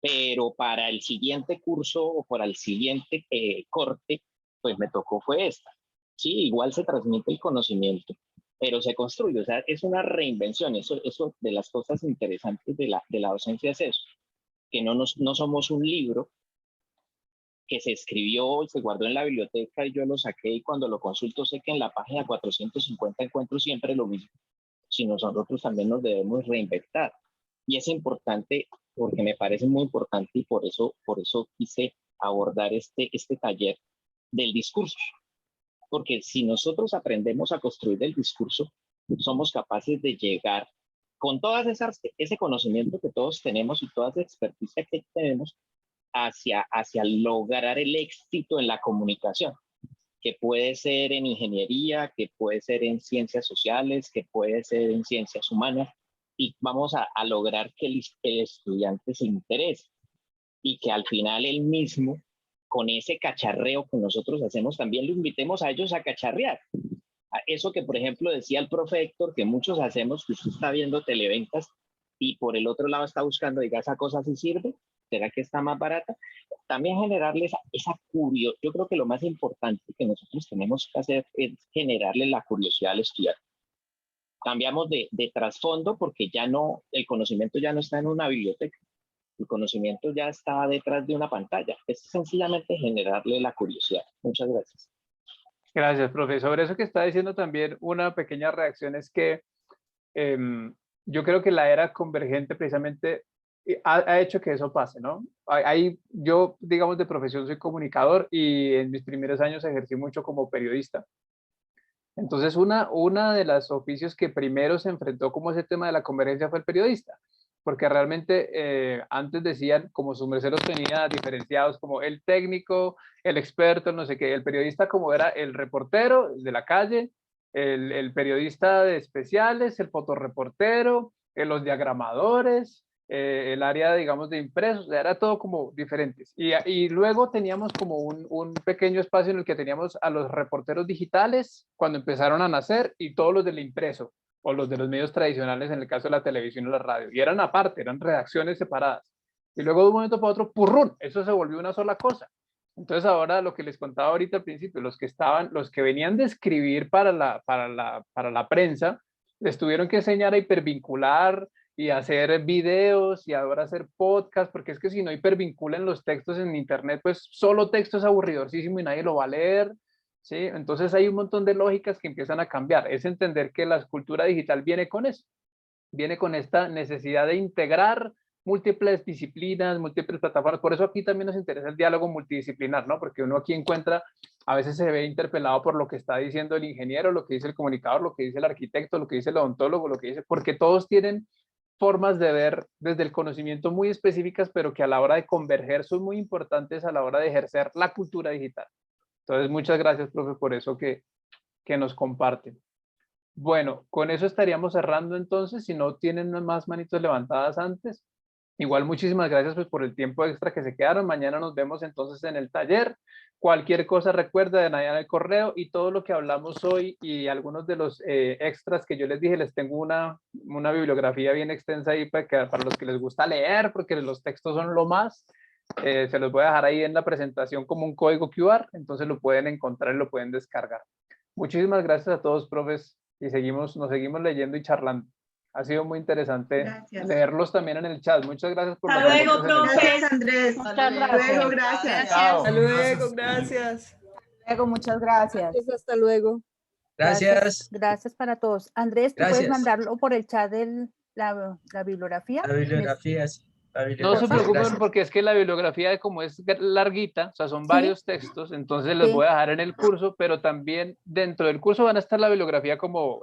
Pero para el siguiente curso o para el siguiente corte, pues me tocó fue esta. Sí, igual se transmite el conocimiento, pero se construye, o sea, es una reinvención. Eso de las cosas interesantes de la docencia es eso, que no somos un libro que se escribió y se guardó en la biblioteca y yo lo saqué y cuando lo consulto sé que en la página 450 encuentro siempre lo mismo, sino nosotros también nos debemos reinventar. Y es importante, porque me parece muy importante, y por eso quise abordar este taller del discurso. Porque si nosotros aprendemos a construir el discurso, somos capaces de llegar con todas ese conocimiento que todos tenemos y toda esa experticia que tenemos hacia lograr el éxito en la comunicación, que puede ser en ingeniería, que puede ser en ciencias sociales, que puede ser en ciencias humanas, y vamos a lograr que el estudiante se interese y que al final él mismo, con ese cacharreo que nosotros hacemos, también lo invitemos a ellos a cacharrear. A eso que, por ejemplo, decía el profe Héctor, que muchos hacemos, que usted está viendo televentas y por el otro lado está buscando, diga, esa cosa sí sirve. ¿Será que está más barata? También generarle esa curiosidad. Yo creo que lo más importante que nosotros tenemos que hacer es generarle la curiosidad al estudiante. Cambiamos de trasfondo porque ya no, el conocimiento ya no está en una biblioteca. El conocimiento ya está detrás de una pantalla. Es sencillamente generarle la curiosidad. Muchas gracias. Gracias, profe. Sobre eso que está diciendo también, una pequeña reacción es que yo creo que la era convergente precisamente ha hecho que eso pase, ¿no? Yo, digamos, de profesión soy comunicador y en mis primeros años ejercí mucho como periodista. Entonces, una de los oficios que primero se enfrentó como ese tema de la convergencia fue el periodista, porque realmente antes decían, como su merced los tenía diferenciados, como el técnico, el experto, no sé qué, el periodista como era el reportero de la calle, el periodista de especiales, el fotoreportero, los diagramadores, el área, digamos, de impresos, era todo como diferentes. Y luego teníamos como un pequeño espacio en el que teníamos a los reporteros digitales cuando empezaron a nacer y todos los del impreso o los de los medios tradicionales en el caso de la televisión o la radio. Y eran aparte, eran redacciones separadas. Y luego de un momento para otro, ¡purrún! Eso se volvió una sola cosa. Entonces ahora lo que les contaba ahorita al principio, los que venían de escribir para la prensa, les tuvieron que enseñar a hipervincular y hacer videos y ahora hacer podcast, porque es que si no hipervinculan los textos en internet, pues solo texto es aburridorcísimo y nadie lo va a leer, ¿sí? Entonces hay un montón de lógicas que empiezan a cambiar. Es entender que la cultura digital viene con eso, viene con esta necesidad de integrar múltiples disciplinas, múltiples plataformas. Por eso aquí también nos interesa el diálogo multidisciplinar, ¿no? Porque uno aquí encuentra, a veces se ve interpelado por lo que está diciendo el ingeniero, lo que dice el comunicador, lo que dice el arquitecto, lo que dice el odontólogo, lo que dice, porque todos tienen formas de ver desde el conocimiento muy específicas, pero que a la hora de converger son muy importantes a la hora de ejercer la cultura digital. Entonces, muchas gracias, profe, por eso que nos comparten. Bueno, con eso estaríamos cerrando entonces, si no tienen más manitos levantadas antes. Igual muchísimas gracias pues, por el tiempo extra que se quedaron. Mañana nos vemos entonces en el taller. Cualquier cosa recuerda de nadie en el correo y todo lo que hablamos hoy y algunos de los extras que yo les dije, les tengo una bibliografía bien extensa ahí para los que les gusta leer, porque los textos son lo más. Se los voy a dejar ahí en la presentación como un código QR, entonces lo pueden encontrar y lo pueden descargar. Muchísimas gracias a todos, profes, y nos seguimos leyendo y charlando. Ha sido muy interesante leerlos también en el chat. Muchas gracias por Hasta luego, profe. Gracias, Andrés. Hasta luego, gracias. Hasta luego, gracias. Luego, muchas gracias. Hasta luego. Gracias. Gracias para todos. Andrés, ¿tú puedes Gracias. mandarlo por el chat de la bibliografía? La bibliografía, sí. No se preocupen porque es que la bibliografía como es larguita, o sea, son varios textos, entonces les voy a dejar en el curso, pero también dentro del curso van a estar la bibliografía como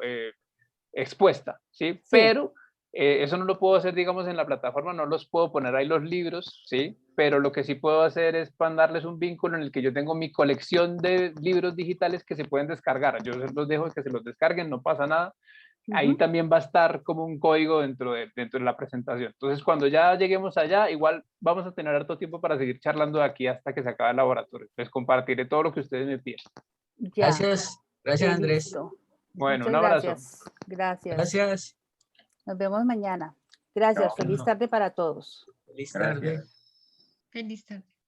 expuesta, ¿sí? Pero eso no lo puedo hacer, digamos, en la plataforma, no los puedo poner ahí los libros, ¿sí? Pero lo que sí puedo hacer es mandarles un vínculo en el que yo tengo mi colección de libros digitales que se pueden descargar. Yo los dejo que se los descarguen, no pasa nada. Ahí también va a estar como un código dentro de la presentación. Entonces, cuando ya lleguemos allá, igual vamos a tener harto tiempo para seguir charlando de aquí hasta que se acabe el laboratorio. Les compartiré todo lo que ustedes me piden. Gracias. Gracias, Andrés. Listo. Bueno, Muchas un abrazo. Gracias. Gracias. Nos vemos mañana. Gracias. Feliz tarde para todos. Feliz tarde. Feliz tarde.